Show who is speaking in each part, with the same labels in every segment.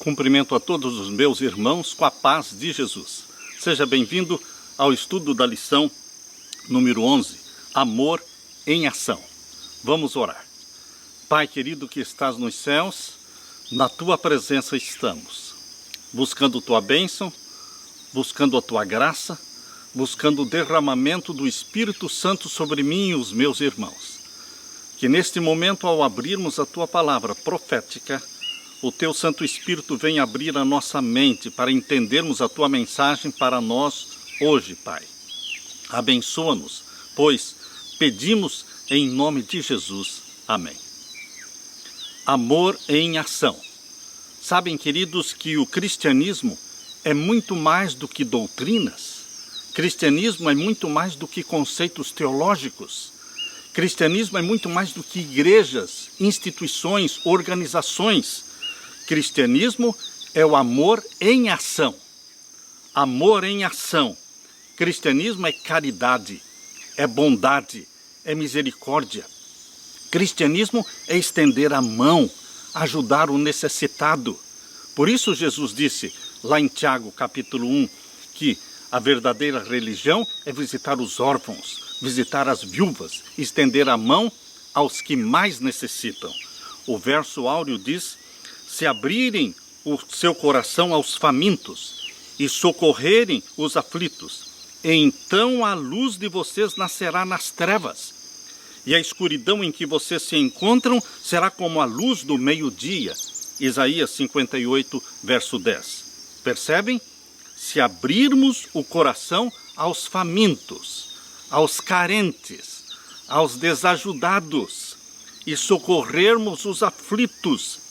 Speaker 1: Cumprimento a todos os meus irmãos com a paz de Jesus. Seja bem-vindo ao estudo da lição número 11, Amor em Ação. Vamos orar. Pai querido que estás nos céus, na Tua presença estamos, buscando Tua bênção, buscando a Tua graça, buscando o derramamento do Espírito Santo sobre mim e os meus irmãos. Que neste momento, ao abrirmos a Tua palavra profética, o Teu Santo Espírito vem abrir a nossa mente para entendermos a Tua mensagem para nós hoje, Pai. Abençoa-nos, pois pedimos em nome de Jesus. Amém. Amor em ação. Sabem, queridos, que o cristianismo é muito mais do que doutrinas. Cristianismo é muito mais do que conceitos teológicos. Cristianismo é muito mais do que igrejas, instituições, organizações. Cristianismo é o amor em ação. Amor em ação. Cristianismo é caridade, é bondade, é misericórdia. Cristianismo é estender a mão, ajudar o necessitado. Por isso Jesus disse, lá em Tiago, capítulo 1, que a verdadeira religião é visitar os órfãos, visitar as viúvas, estender a mão aos que mais necessitam. O verso áureo diz, se abrirem o seu coração aos famintos e socorrerem os aflitos, então a luz de vocês nascerá nas trevas, e a escuridão em que vocês se encontram será como a luz do meio-dia. Isaías 58, verso 10. Percebem? Se abrirmos o coração aos famintos, aos carentes, aos desajudados, e socorrermos os aflitos,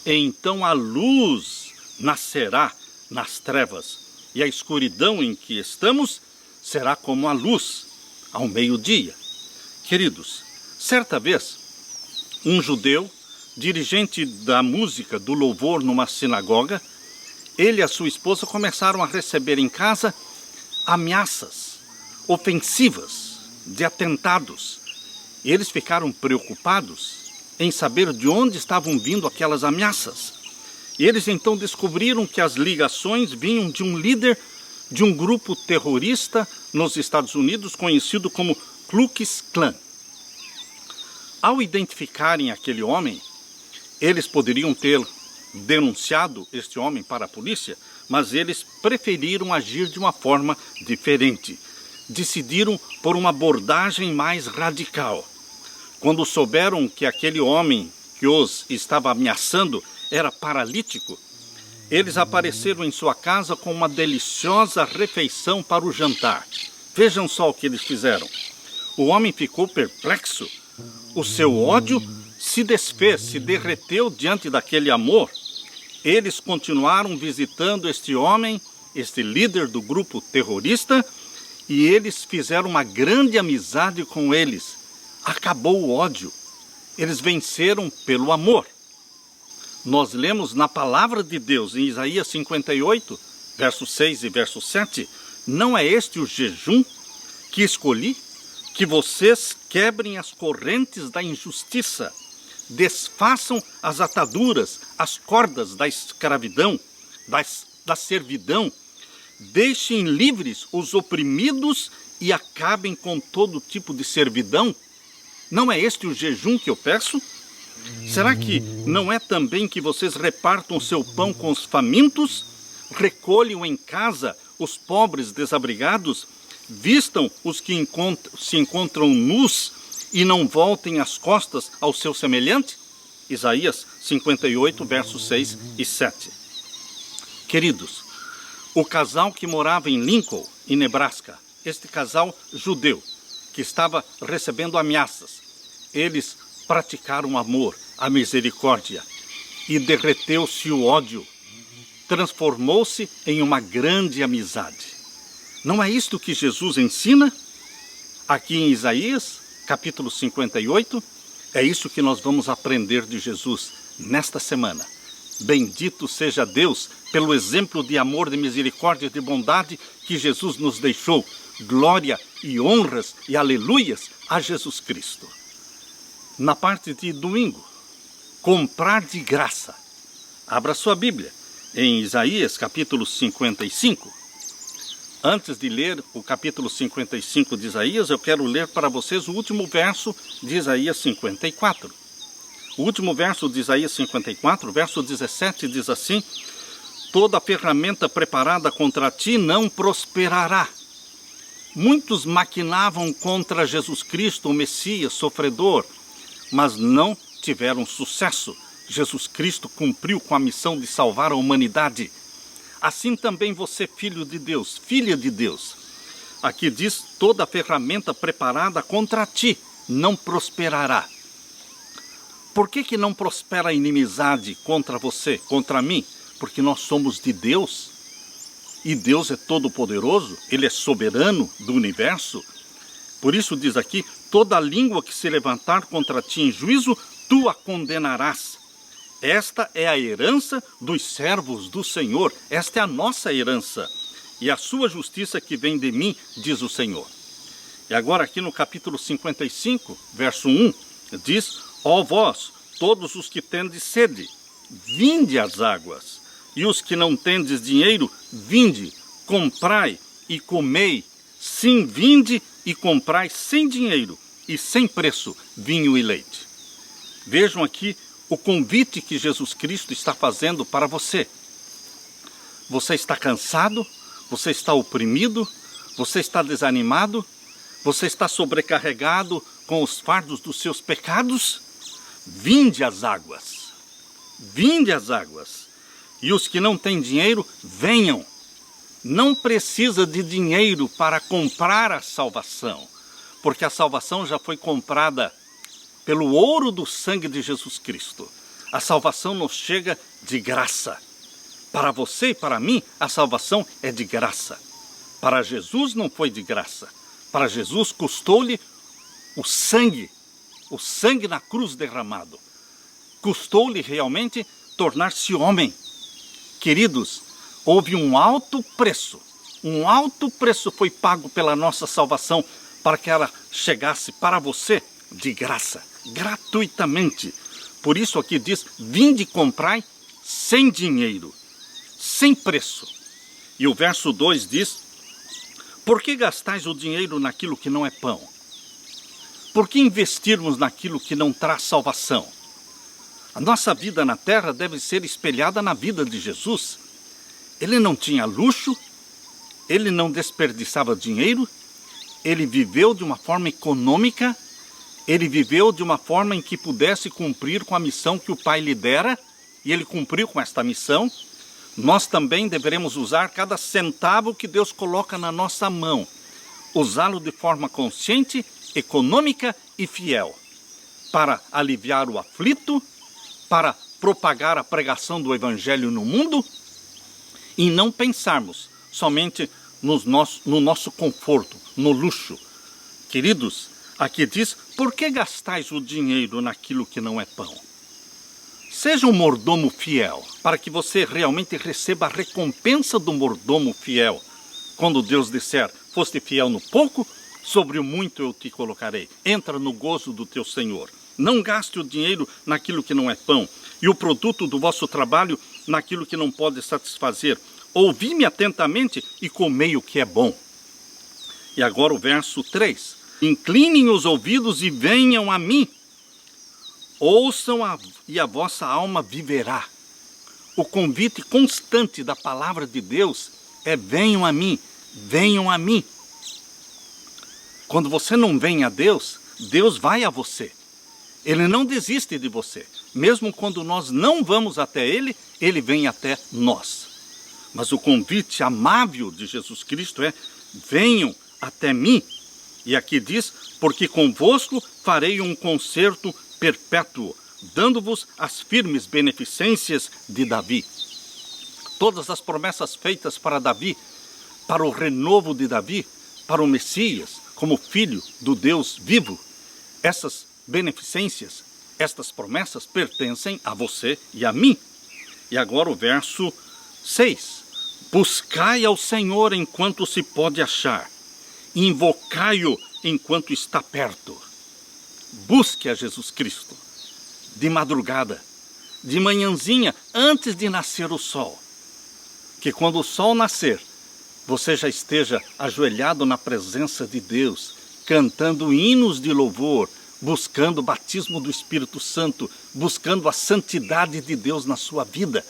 Speaker 1: então a luz nascerá nas trevas, e a escuridão em que estamos será como a luz ao meio-dia. Queridos, certa vez, um judeu, dirigente da música, do louvor numa sinagoga, ele e a sua esposa começaram a receber em casa ameaças ofensivas de atentados. E eles ficaram preocupados em saber de onde estavam vindo aquelas ameaças. E eles então descobriram que as ligações vinham de um líder de um grupo terrorista nos Estados Unidos, conhecido como Ku Klux Klan. Ao identificarem aquele homem, eles poderiam ter denunciado este homem para a polícia, mas eles preferiram agir de uma forma diferente. Decidiram por uma abordagem mais radical. Quando souberam que aquele homem que os estava ameaçando era paralítico, eles apareceram em sua casa com uma deliciosa refeição para o jantar. Vejam só o que eles fizeram. O homem ficou perplexo. O seu ódio se desfez, se derreteu diante daquele amor. Eles continuaram visitando este homem, este líder do grupo terrorista, e eles fizeram uma grande amizade com eles. Acabou o ódio. Eles venceram pelo amor. Nós lemos na palavra de Deus, em Isaías 58, verso 6 e verso 7, não é este o jejum que escolhi? Que vocês quebrem as correntes da injustiça, desfaçam as ataduras, as cordas da escravidão, da servidão, deixem livres os oprimidos e acabem com todo tipo de servidão? Não é este o jejum que eu peço? Será que não é também que vocês repartam o seu pão com os famintos? Recolham em casa os pobres desabrigados? Vistam os que se encontram nus e não voltem as costas ao seu semelhante? Isaías 58, versos 6 e 7. Queridos, o casal que morava em Lincoln, em Nebraska, este casal judeu, que estava recebendo ameaças, eles praticaram o amor, a misericórdia, e derreteu-se o ódio, transformou-se em uma grande amizade. Não é isto que Jesus ensina? Aqui em Isaías, capítulo 58, é isso que nós vamos aprender de Jesus nesta semana. Bendito seja Deus pelo exemplo de amor, de misericórdia e de bondade que Jesus nos deixou. Glória e honras e aleluias a Jesus Cristo. Na parte de domingo, comprar de graça. Abra sua Bíblia em Isaías capítulo 55. Antes de ler o capítulo 55 de Isaías, eu quero ler para vocês o último verso de Isaías 54. O último verso de Isaías 54, verso 17, diz assim: toda ferramenta preparada contra ti não prosperará. Muitos maquinavam contra Jesus Cristo, o Messias, sofredor, mas não tiveram sucesso. Jesus Cristo cumpriu com a missão de salvar a humanidade. Assim também você, filho de Deus, filha de Deus. Aqui diz, toda ferramenta preparada contra ti não prosperará. Por que não prospera a inimizade contra você, contra mim? Porque nós somos de Deus. E Deus é todo-poderoso, Ele é soberano do universo. Por isso diz aqui, toda língua que se levantar contra ti em juízo, tu a condenarás. Esta é a herança dos servos do Senhor, esta é a nossa herança, e a sua justiça que vem de mim, diz o Senhor. E agora aqui no capítulo 55, verso 1, diz, ó vós, todos os que tendes sede, vinde às águas, e os que não tendes dinheiro, vinde, comprai e comei, sim, vinde e comprai sem dinheiro e sem preço, vinho e leite. Vejam aqui o convite que Jesus Cristo está fazendo para você. Você está cansado? Você está oprimido? Você está desanimado? Você está sobrecarregado com os fardos dos seus pecados? Vinde às águas. Vinde às águas. E os que não têm dinheiro, venham. Não precisa de dinheiro para comprar a salvação, porque a salvação já foi comprada pelo ouro do sangue de Jesus Cristo. A salvação nos chega de graça. Para você e para mim, a salvação é de graça. Para Jesus não foi de graça. Para Jesus custou-lhe o sangue na cruz derramado. Custou-lhe realmente tornar-se homem. Queridos, houve um alto preço foi pago pela nossa salvação para que ela chegasse para você de graça, gratuitamente. Por isso aqui diz, vinde e comprai sem dinheiro, sem preço. E o verso 2 diz, por que gastais o dinheiro naquilo que não é pão? Por que investirmos naquilo que não traz salvação? A nossa vida na terra deve ser espelhada na vida de Jesus. Ele não tinha luxo, ele não desperdiçava dinheiro, ele viveu de uma forma econômica, ele viveu de uma forma em que pudesse cumprir com a missão que o Pai lhe dera, e ele cumpriu com esta missão. Nós também deveremos usar cada centavo que Deus coloca na nossa mão, usá-lo de forma consciente, econômica e fiel, para aliviar o aflito, para propagar a pregação do Evangelho no mundo, e não pensarmos somente no nosso conforto, no luxo. Queridos, aqui diz, por que gastais o dinheiro naquilo que não é pão? Seja um mordomo fiel, para que você realmente receba a recompensa do mordomo fiel. Quando Deus disser, foste fiel no pouco, sobre o muito eu te colocarei. Entra no gozo do teu Senhor. Não gaste o dinheiro naquilo que não é pão, e o produto do vosso trabalho naquilo que não pode satisfazer. Ouvi-me atentamente e comei o que é bom. E agora o verso 3. Inclinem os ouvidos e venham a mim. Ouçam e a vossa alma viverá. O convite constante da palavra de Deus é venham a mim, venham a mim. Quando você não vem a Deus, Deus vai a você. Ele não desiste de você. Mesmo quando nós não vamos até Ele, Ele vem até nós. Mas o convite amável de Jesus Cristo é, venham até mim. E aqui diz, porque convosco farei um concerto perpétuo, dando-vos as firmes beneficências de Davi. Todas as promessas feitas para Davi, para o renovo de Davi, para o Messias, como filho do Deus vivo, essas beneficências, estas promessas pertencem a você e a mim. E agora o verso 6. Buscai ao Senhor enquanto se pode achar, invocai-o enquanto está perto. Busque a Jesus Cristo, de madrugada, de manhãzinha, antes de nascer o sol. que quando o sol nascer, você já esteja ajoelhado na presença de Deus, cantando hinos de louvor, buscando o batismo do Espírito Santo, buscando a santidade de Deus na sua vida.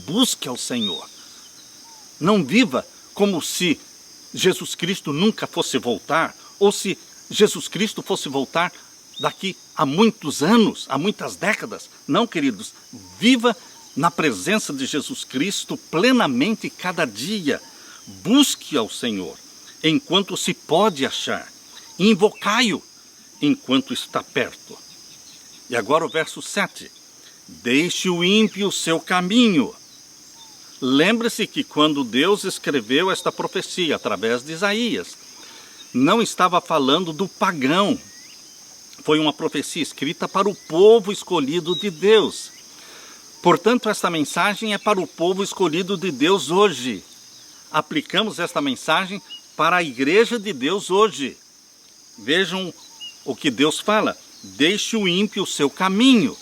Speaker 1: Busque ao Senhor. Não viva como se Jesus Cristo nunca fosse voltar, ou se Jesus Cristo fosse voltar daqui a muitos anos, a muitas décadas. Não, queridos, viva na presença de Jesus Cristo plenamente cada dia. Busque ao Senhor enquanto se pode achar. Invocai-o enquanto está perto. E agora o verso 7. Deixe o ímpio o seu caminho. Lembre-se que quando Deus escreveu esta profecia através de Isaías, não estava falando do pagão. Foi uma profecia escrita para o povo escolhido de Deus. Portanto, esta mensagem é para o povo escolhido de Deus hoje. Aplicamos esta mensagem para a igreja de Deus hoje. Vejam o que Deus fala. Deixe o ímpio o seu caminho.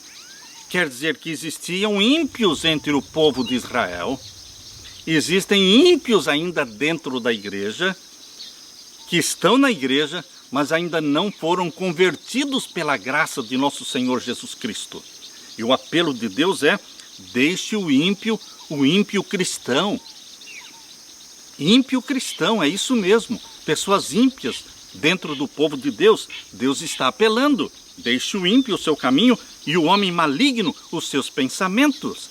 Speaker 1: Quer dizer que existiam ímpios entre o povo de Israel. Existem ímpios ainda dentro da igreja, que estão na igreja, mas ainda não foram convertidos pela graça de nosso Senhor Jesus Cristo. E o apelo de Deus é: deixe o ímpio cristão. Ímpio cristão, é isso mesmo. Pessoas ímpias dentro do povo de Deus. Deus está apelando. Deixe o ímpio o seu caminho e o homem maligno os seus pensamentos.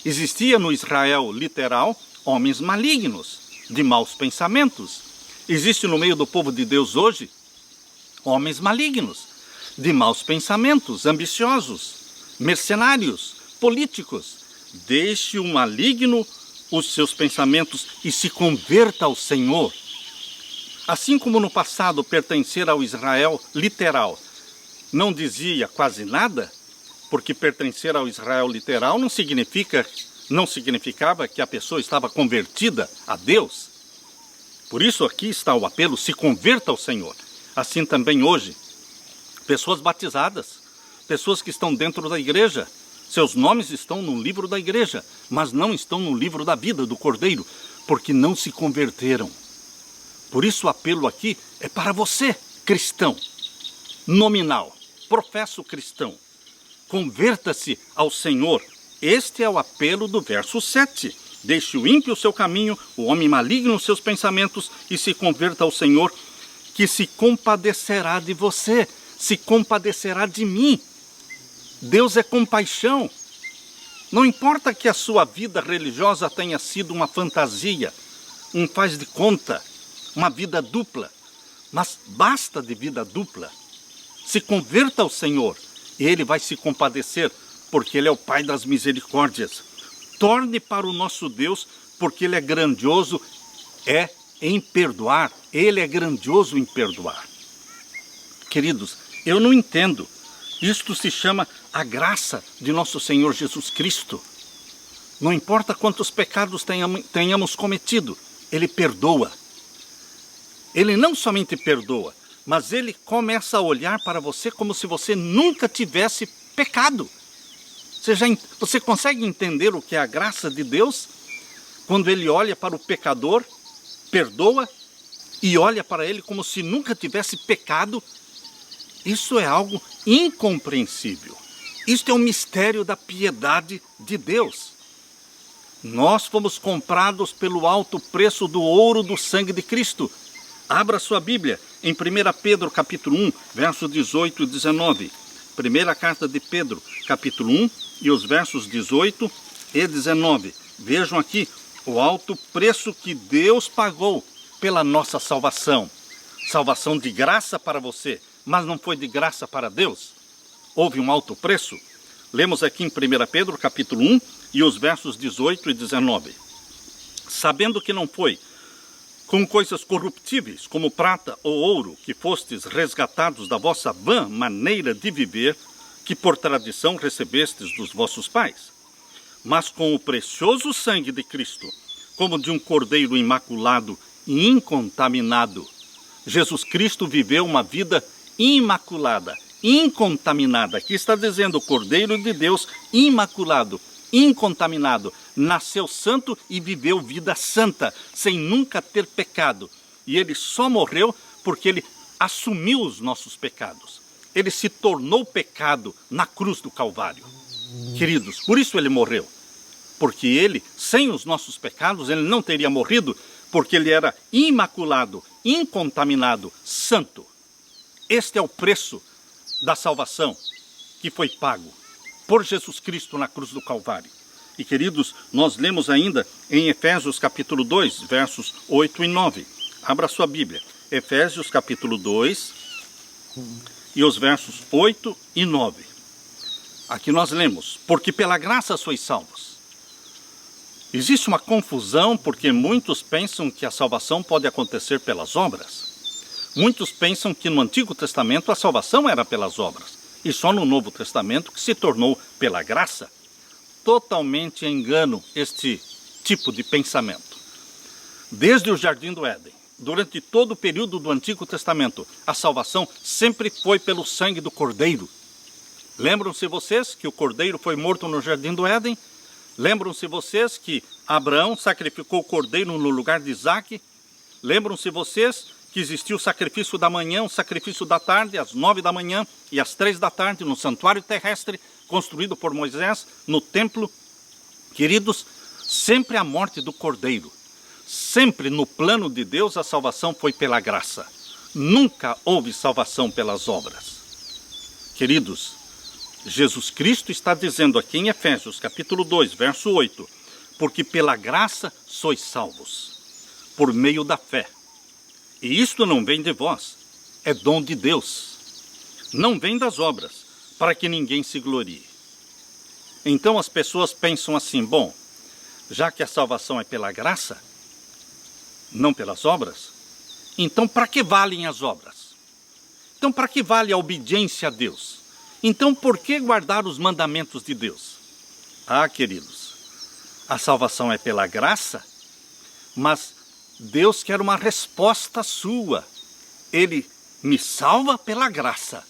Speaker 1: Existia no Israel literal homens malignos, de maus pensamentos. Existe no meio do povo de Deus hoje homens malignos, de maus pensamentos, ambiciosos, mercenários, políticos. Deixe o maligno os seus pensamentos e se converta ao Senhor. Assim como no passado pertencer ao Israel literal não dizia quase nada, porque pertencer ao Israel literal não significava que a pessoa estava convertida a Deus. Por isso aqui está o apelo: se converta ao Senhor. Assim também hoje, pessoas batizadas, pessoas que estão dentro da igreja, seus nomes estão no livro da igreja, mas não estão no livro da vida do Cordeiro, porque não se converteram. Por isso o apelo aqui é para você, cristão, nominal, professo cristão. Converta-se ao Senhor. Este é o apelo do verso 7. Deixe o ímpio o seu caminho, o homem maligno os seus pensamentos, e se converta ao Senhor, que se compadecerá de você, se compadecerá de mim. Deus é compaixão. Não importa que a sua vida religiosa tenha sido uma fantasia, um faz de conta, uma vida dupla, mas basta de vida dupla. Se converta ao Senhor, e Ele vai se compadecer, porque Ele é o Pai das misericórdias. Torne para o nosso Deus, porque Ele é grandioso em perdoar. Ele é grandioso em perdoar. Queridos, eu não entendo. Isto se chama a graça de nosso Senhor Jesus Cristo. Não importa quantos pecados tenhamos cometido, Ele perdoa. Ele não somente perdoa, mas Ele começa a olhar para você como se você nunca tivesse pecado. Você consegue entender o que é a graça de Deus? Quando Ele olha para o pecador, perdoa e olha para ele como se nunca tivesse pecado. Isso é algo incompreensível. Isto é um mistério da piedade de Deus. Nós fomos comprados pelo alto preço do ouro do sangue de Cristo. Abra sua Bíblia em 1 Pedro capítulo 1, versos 18 e 19. Primeira carta de Pedro, capítulo 1, e os versos 18 e 19. Vejam aqui o alto preço que Deus pagou pela nossa salvação. Salvação de graça para você, mas não foi de graça para Deus. Houve um alto preço. Lemos aqui em 1 Pedro capítulo 1 e os versos 18 e 19. Sabendo que não foi com coisas corruptíveis, como prata ou ouro, que fostes resgatados da vossa vã maneira de viver, que por tradição recebestes dos vossos pais, mas com o precioso sangue de Cristo, como de um cordeiro imaculado e incontaminado. Jesus Cristo viveu uma vida imaculada, incontaminada. Aqui está dizendo o Cordeiro de Deus imaculado, incontaminado. nasceu santo e viveu vida santa, sem nunca ter pecado. E ele só morreu porque ele assumiu os nossos pecados. Ele se tornou pecado na cruz do Calvário. Queridos, por isso ele morreu. Porque ele, sem os nossos pecados, ele não teria morrido, porque ele era imaculado, incontaminado, santo. Este é o preço da salvação que foi pago por Jesus Cristo na cruz do Calvário. E queridos, nós lemos ainda em Efésios capítulo 2, versos 8 e 9. Abra sua Bíblia. Efésios capítulo 2 e os versos 8 e 9. Aqui nós lemos: porque pela graça sois salvos. Existe uma confusão porque muitos pensam que a salvação pode acontecer pelas obras. Muitos pensam que no Antigo Testamento a salvação era pelas obras. E só no Novo Testamento que se tornou pela graça. Totalmente engano este tipo de pensamento. Desde o Jardim do Éden, durante todo o período do Antigo Testamento, a salvação sempre foi pelo sangue do Cordeiro. Lembram-se vocês que o Cordeiro foi morto no Jardim do Éden? Lembram-se vocês que Abraão sacrificou o Cordeiro no lugar de Isaque? Lembram-se vocês que existiu o sacrifício da manhã, o sacrifício da tarde, às 9 da manhã e às 3 da tarde, no santuário terrestre, construído por Moisés, no templo? Queridos, sempre a morte do Cordeiro. Sempre no plano de Deus a salvação foi pela graça. Nunca houve salvação pelas obras. Queridos, Jesus Cristo está dizendo aqui em Efésios capítulo 2, verso 8, porque pela graça sois salvos, por meio da fé. E isto não vem de vós, é dom de Deus. Não vem das obras, para que ninguém se glorie. Então as pessoas pensam assim: bom, já que a salvação é pela graça, não pelas obras, então para que valem as obras? Então para que vale a obediência a Deus? Então por que guardar os mandamentos de Deus? Ah, queridos, a salvação é pela graça, mas Deus quer uma resposta sua. Ele me salva pela graça.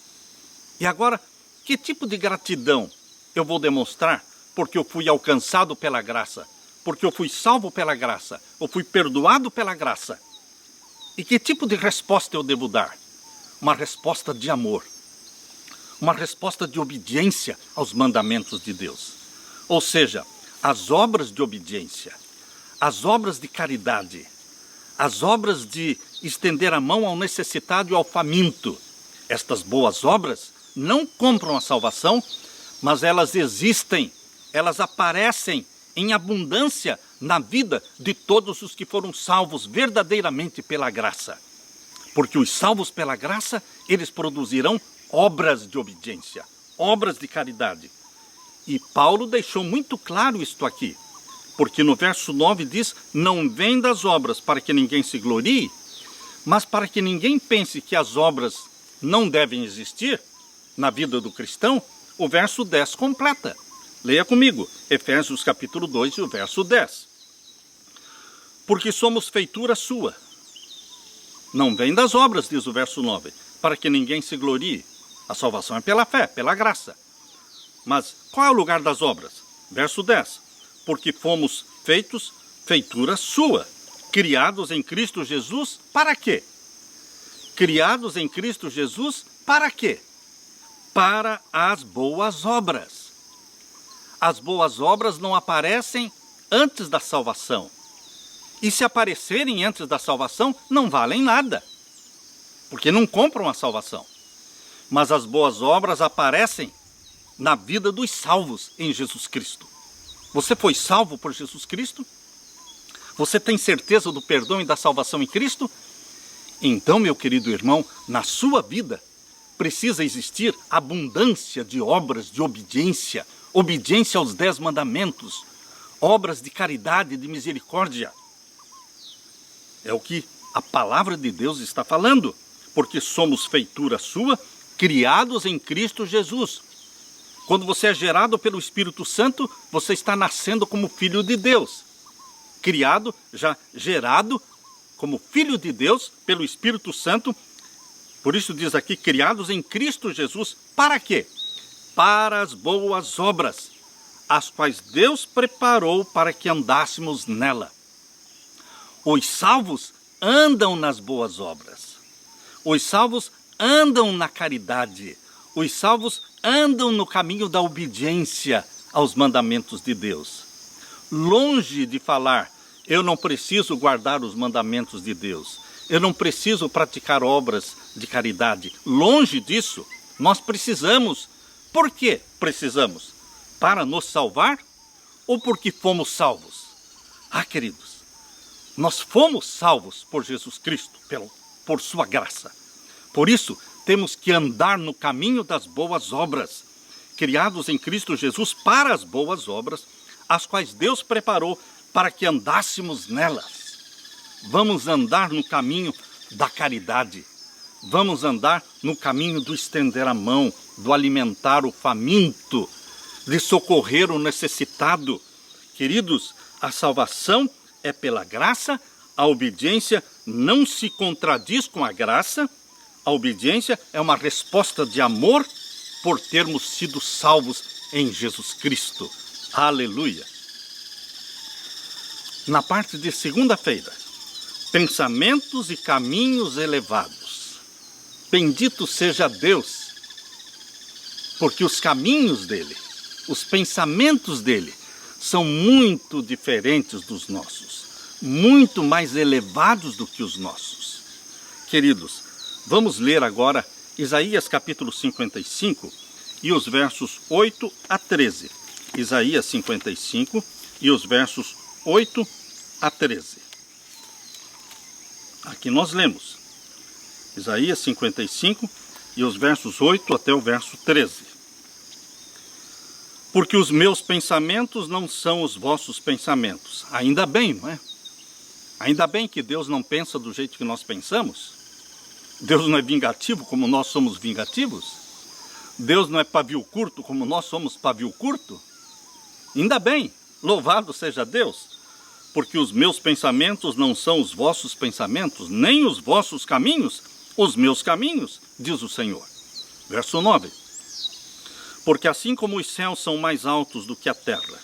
Speaker 1: E agora, que tipo de gratidão eu vou demonstrar porque eu fui alcançado pela graça? Porque eu fui salvo pela graça? Eu fui perdoado pela graça? E que tipo de resposta eu devo dar? Uma resposta de amor. Uma resposta de obediência aos mandamentos de Deus. Ou seja, as obras de obediência, as obras de caridade, as obras de estender a mão ao necessitado e ao faminto. Estas boas obras não compram a salvação, mas elas existem, elas aparecem em abundância na vida de todos os que foram salvos verdadeiramente pela graça. Porque os salvos pela graça, eles produzirão obras de obediência, obras de caridade. E Paulo deixou muito claro isto aqui, porque no verso 9 diz: não vem das obras para que ninguém se glorie, mas para que ninguém pense que as obras não devem existir na vida do cristão. O verso 10 completa. Leia comigo, Efésios capítulo 2 e o verso 10. Porque somos feitura sua. Não vem das obras, diz o verso 9, para que ninguém se glorie. A salvação é pela fé, pela graça. Mas qual é o lugar das obras? Verso 10. Porque fomos feitos feitura sua, criados em Cristo Jesus, para quê? Criados em Cristo Jesus, para quê? Para as boas obras. As boas obras não aparecem antes da salvação. E se aparecerem antes da salvação, não valem nada, porque não compram a salvação. Mas as boas obras aparecem na vida dos salvos em Jesus Cristo. Você foi salvo por Jesus Cristo? Você tem certeza do perdão e da salvação em Cristo? Então, meu querido irmão, na sua vida precisa existir abundância de obras de obediência, obediência aos 10 mandamentos, obras de caridade e de misericórdia. É o que a palavra de Deus está falando, porque somos feitura sua, criados em Cristo Jesus. Quando você é gerado pelo Espírito Santo, você está nascendo como filho de Deus. Criado, já gerado como filho de Deus pelo Espírito Santo. Por isso diz aqui, criados em Cristo Jesus. Para quê? Para as boas obras, as quais Deus preparou para que andássemos nela. Os salvos andam nas boas obras. Os salvos andam na caridade. Os salvos andam no caminho da obediência aos mandamentos de Deus. Longe de falar, eu não preciso guardar os mandamentos de Deus. Eu não preciso praticar obras de caridade. Longe disso, nós precisamos. Por que precisamos? Para nos salvar ou porque fomos salvos? Ah, queridos, nós fomos salvos por Jesus Cristo, por sua graça. Por isso, temos que andar no caminho das boas obras, criados em Cristo Jesus para as boas obras, as quais Deus preparou para que andássemos nelas. Vamos andar no caminho da caridade. Vamos andar no caminho do estender a mão, do alimentar o faminto, de socorrer o necessitado. Queridos, a salvação é pela graça, a obediência não se contradiz com a graça, a obediência é uma resposta de amor por termos sido salvos em Jesus Cristo. Aleluia! Na parte de segunda-feira, pensamentos e caminhos elevados. Bendito seja Deus, porque os caminhos dele, os pensamentos dele, são muito diferentes dos nossos, muito mais elevados do que os nossos. Queridos, vamos ler agora Isaías capítulo 55 e os versos 8 a 13. Isaías 55 e os versos 8 a 13. Aqui nós lemos Isaías 55 e os versos 8 até o verso 13. Porque os meus pensamentos não são os vossos pensamentos. Ainda bem, não é? Ainda bem que Deus não pensa do jeito que nós pensamos. Deus não é vingativo como nós somos vingativos. Deus não é pavio curto como nós somos pavio curto. Ainda bem, louvado seja Deus. Porque os meus pensamentos não são os vossos pensamentos, nem os vossos caminhos, os meus caminhos, diz o Senhor. Verso 9. Porque assim como os céus são mais altos do que a terra,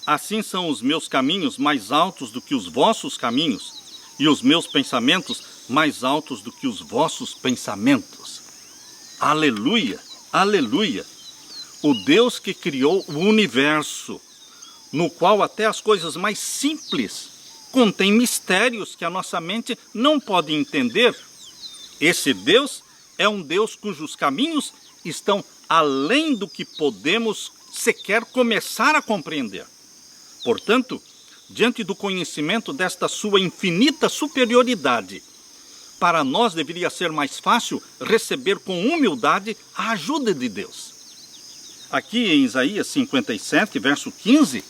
Speaker 1: assim são os meus caminhos mais altos do que os vossos caminhos, e os meus pensamentos mais altos do que os vossos pensamentos. Aleluia, aleluia! O Deus que criou o universo, no qual até as coisas mais simples contêm mistérios que a nossa mente não pode entender. Esse Deus é um Deus cujos caminhos estão além do que podemos sequer começar a compreender. Portanto, diante do conhecimento desta sua infinita superioridade, para nós deveria ser mais fácil receber com humildade a ajuda de Deus. Aqui em Isaías 57, verso 15,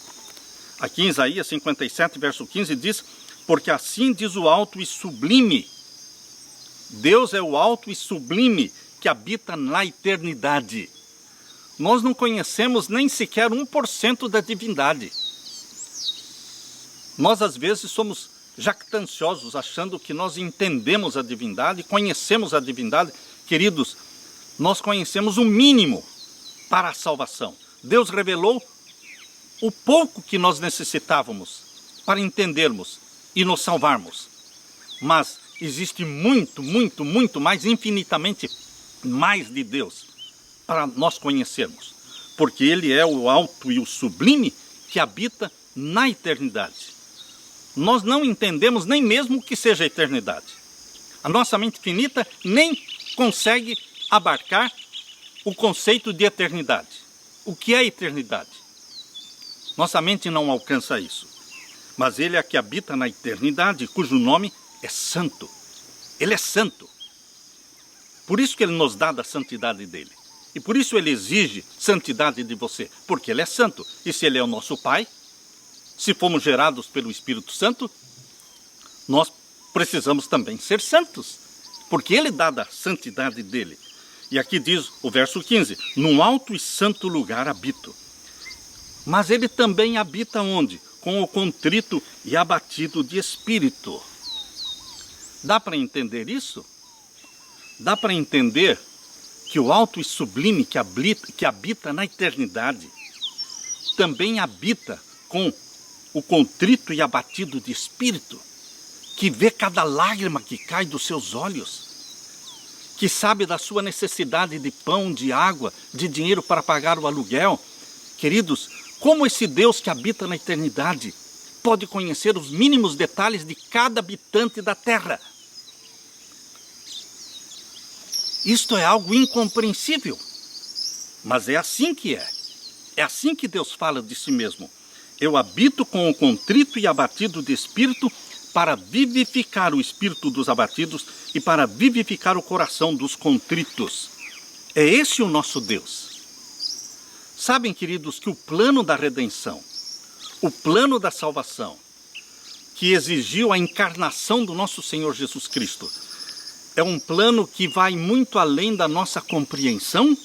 Speaker 1: aqui em Isaías 57, verso 15 diz: porque assim diz o alto e sublime. Deus é o alto e sublime que habita na eternidade. Nós não conhecemos nem sequer 1% da divindade. Nós às vezes somos jactanciosos, achando que nós entendemos a divindade, conhecemos a divindade. Queridos, nós conhecemos o mínimo para a salvação. Deus revelou o pouco que nós necessitávamos para entendermos e nos salvarmos. Mas existe muito, muito, muito mais, infinitamente mais de Deus para nós conhecermos. Porque Ele é o alto e o sublime que habita na eternidade. Nós não entendemos nem mesmo o que seja a eternidade. A nossa mente finita nem consegue abarcar o conceito de eternidade. O que é eternidade? Nossa mente não alcança isso. Mas Ele é que habita na eternidade, cujo nome é santo. Ele é santo. Por isso que Ele nos dá da santidade dEle. E por isso Ele exige santidade de você. Porque Ele é santo. E se Ele é o nosso Pai, se fomos gerados pelo Espírito Santo, nós precisamos também ser santos. Porque Ele dá da santidade dEle. E aqui diz o verso 15: num alto e santo lugar habito. Mas Ele também habita onde? Com o contrito e abatido de espírito. Dá para entender isso? Dá para entender que o alto e sublime que habita na eternidade, também habita com o contrito e abatido de espírito, que vê cada lágrima que cai dos seus olhos, que sabe da sua necessidade de pão, de água, de dinheiro para pagar o aluguel. Queridos, como esse Deus que habita na eternidade pode conhecer os mínimos detalhes de cada habitante da terra? Isto é algo incompreensível, mas é assim que é. É assim que Deus fala de si mesmo. Eu habito com o contrito e abatido de espírito, para vivificar o espírito dos abatidos e para vivificar o coração dos contritos. É esse o nosso Deus. Sabem, queridos, que o plano da redenção, o plano da salvação, que exigiu a encarnação do nosso Senhor Jesus Cristo, é um plano que vai muito além da nossa compreensão.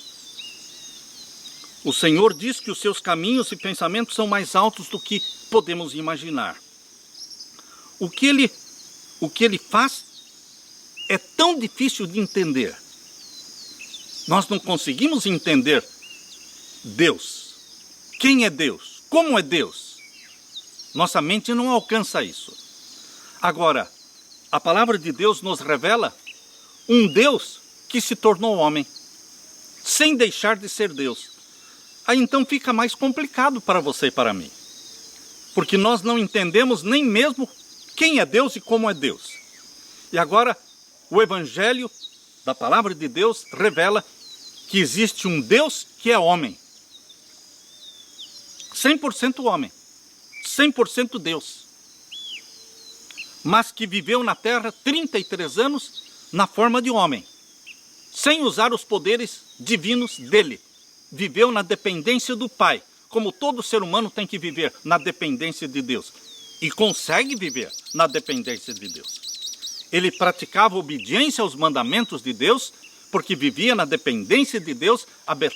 Speaker 1: O Senhor diz que os seus caminhos e pensamentos são mais altos do que podemos imaginar. O que ele faz é tão difícil de entender. Nós não conseguimos entender Deus. Quem é Deus? Como é Deus? Nossa mente não alcança isso. Agora, a palavra de Deus nos revela um Deus que se tornou homem, sem deixar de ser Deus. Aí então fica mais complicado para você e para mim, porque nós não entendemos nem mesmo quem é Deus e como é Deus. E agora, o Evangelho da Palavra de Deus revela que existe um Deus que é homem. 100% homem. 100% Deus. Mas que viveu na terra 33 anos na forma de homem, sem usar os poderes divinos dele. Viveu na dependência do Pai, como todo ser humano tem que viver na dependência de Deus. E consegue viver na dependência de Deus. Ele praticava obediência aos mandamentos de Deus, porque vivia na dependência de Deus,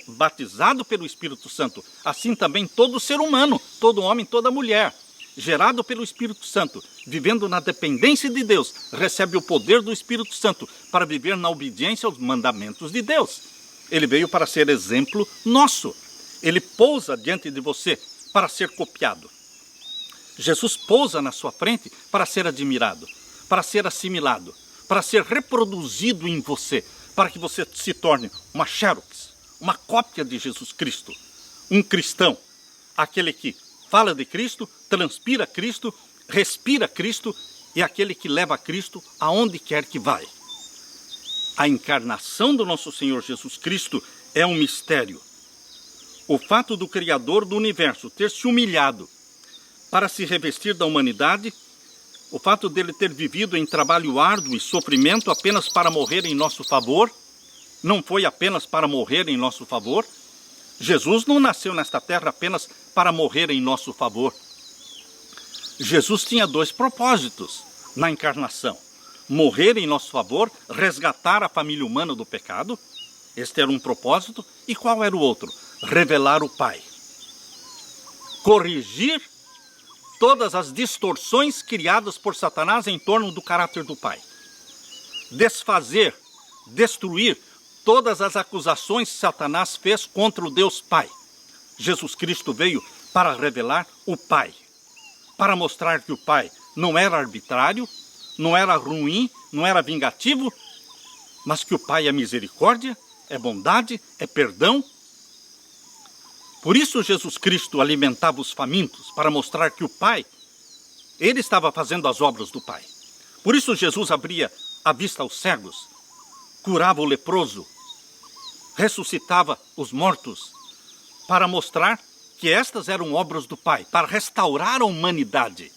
Speaker 1: batizado pelo Espírito Santo. Assim também todo ser humano, todo homem, toda mulher, gerado pelo Espírito Santo, vivendo na dependência de Deus, recebe o poder do Espírito Santo para viver na obediência aos mandamentos de Deus. Ele veio para ser exemplo nosso. Ele pousa diante de você para ser copiado. Jesus pousa na sua frente para ser admirado, para ser assimilado, para ser reproduzido em você, para que você se torne uma xerox, uma cópia de Jesus Cristo, um cristão, aquele que fala de Cristo, transpira Cristo, respira Cristo e aquele que leva Cristo aonde quer que vai. A encarnação do nosso Senhor Jesus Cristo é um mistério. O fato do Criador do universo ter se humilhado para se revestir da humanidade, o fato dele ter vivido em trabalho árduo e sofrimento apenas para morrer em nosso favor, não foi apenas para morrer em nosso favor. Jesus não nasceu nesta terra apenas para morrer em nosso favor. Jesus tinha dois propósitos na encarnação: morrer em nosso favor, resgatar a família humana do pecado. Este era um propósito. E qual era o outro? Revelar o Pai. Corrigir todas as distorções criadas por Satanás em torno do caráter do Pai. Desfazer, destruir todas as acusações que Satanás fez contra o Deus Pai. Jesus Cristo veio para revelar o Pai, para mostrar que o Pai não era arbitrário, não era ruim, não era vingativo, mas que o Pai é misericórdia, é bondade, é perdão. Por isso Jesus Cristo alimentava os famintos, para mostrar que o Pai, ele estava fazendo as obras do Pai. Por isso Jesus abria a vista aos cegos, curava o leproso, ressuscitava os mortos, para mostrar que estas eram obras do Pai, para restaurar a humanidade.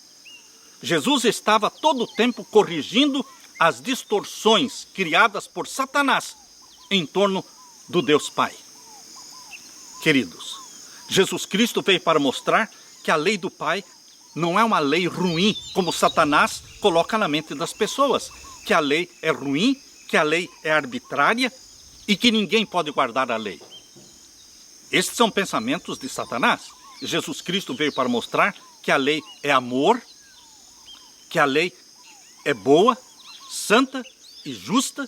Speaker 1: Jesus estava todo o tempo corrigindo as distorções criadas por Satanás em torno do Deus Pai. Queridos, Jesus Cristo veio para mostrar que a lei do Pai não é uma lei ruim, como Satanás coloca na mente das pessoas, que a lei é ruim, que a lei é arbitrária e que ninguém pode guardar a lei. Estes são pensamentos de Satanás. Jesus Cristo veio para mostrar que a lei é amor, que a lei é boa, santa e justa,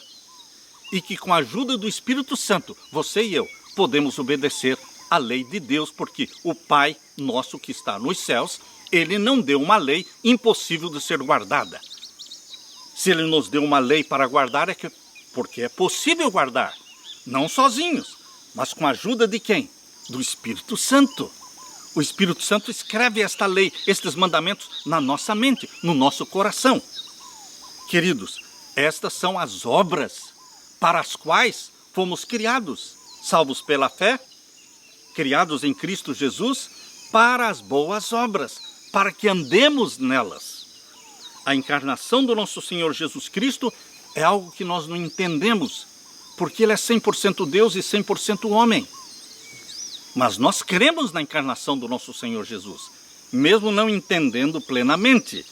Speaker 1: e que com a ajuda do Espírito Santo, você e eu, podemos obedecer a lei de Deus, porque o Pai nosso que está nos céus, Ele não deu uma lei impossível de ser guardada. Se Ele nos deu uma lei para guardar, porque é possível guardar, não sozinhos, mas com a ajuda de quem? Do Espírito Santo. O Espírito Santo escreve esta lei, estes mandamentos na nossa mente, no nosso coração. Queridos, estas são as obras para as quais fomos criados, salvos pela fé, criados em Cristo Jesus, para as boas obras, para que andemos nelas. A encarnação do nosso Senhor Jesus Cristo é algo que nós não entendemos, porque Ele é 100% Deus e 100% homem. Mas nós cremos na encarnação do nosso Senhor Jesus, mesmo não entendendo plenamente.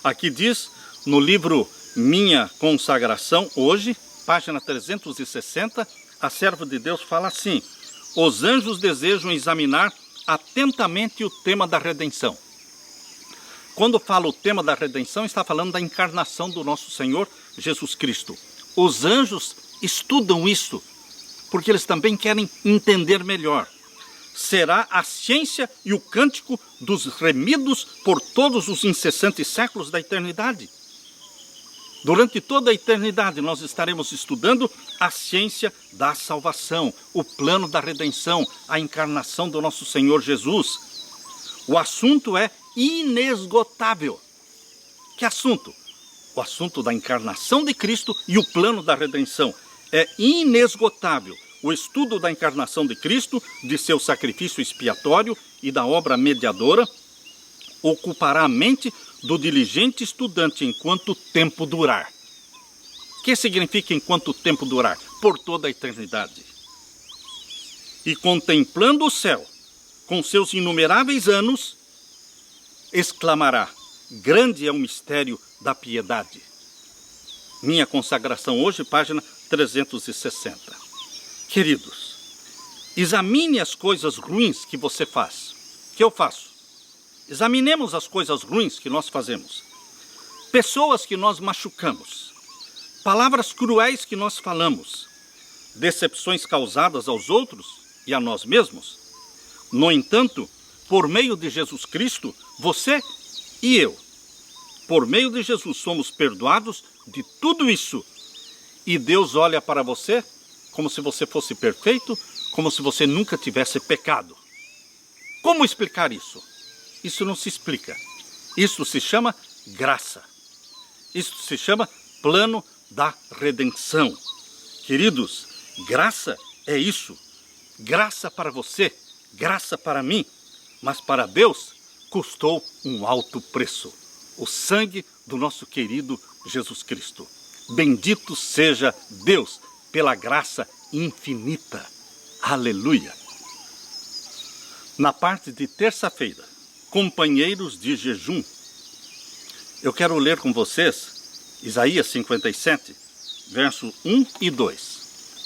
Speaker 1: Aqui diz, no livro Minha Consagração, hoje, página 360, a serva de Deus fala assim: os anjos desejam examinar atentamente o tema da redenção. Quando fala o tema da redenção, está falando da encarnação do nosso Senhor Jesus Cristo. Os anjos estudam isso, porque eles também querem entender melhor. Será a ciência e o cântico dos remidos por todos os incessantes séculos da eternidade. Durante toda a eternidade nós estaremos estudando a ciência da salvação, o plano da redenção, a encarnação do nosso Senhor Jesus. O assunto é inesgotável. Que assunto? O assunto da encarnação de Cristo e o plano da redenção. É inesgotável. O estudo da encarnação de Cristo, de seu sacrifício expiatório e da obra mediadora, ocupará a mente do diligente estudante enquanto o tempo durar. O que significa enquanto o tempo durar? Por toda a eternidade. E contemplando o céu, com seus inumeráveis anos, exclamará: grande é o mistério da piedade. Minha Consagração hoje, página 360. Queridos, examine as coisas ruins que você faz, que eu faço. Examinemos as coisas ruins que nós fazemos. Pessoas que nós machucamos, palavras cruéis que nós falamos, decepções causadas aos outros e a nós mesmos. No entanto, por meio de Jesus Cristo, você e eu, por meio de Jesus, somos perdoados de tudo isso. E Deus olha para você como se você fosse perfeito, como se você nunca tivesse pecado. Como explicar isso? Isso não se explica. Isso se chama graça. Isso se chama plano da redenção. Queridos, graça é isso. Graça para você, graça para mim, mas para Deus custou um alto preço. O sangue do nosso querido Jesus Cristo. Bendito seja Deus pela graça infinita. Aleluia! Na parte de terça-feira, companheiros de jejum, eu quero ler com vocês Isaías 57, verso 1 e 2.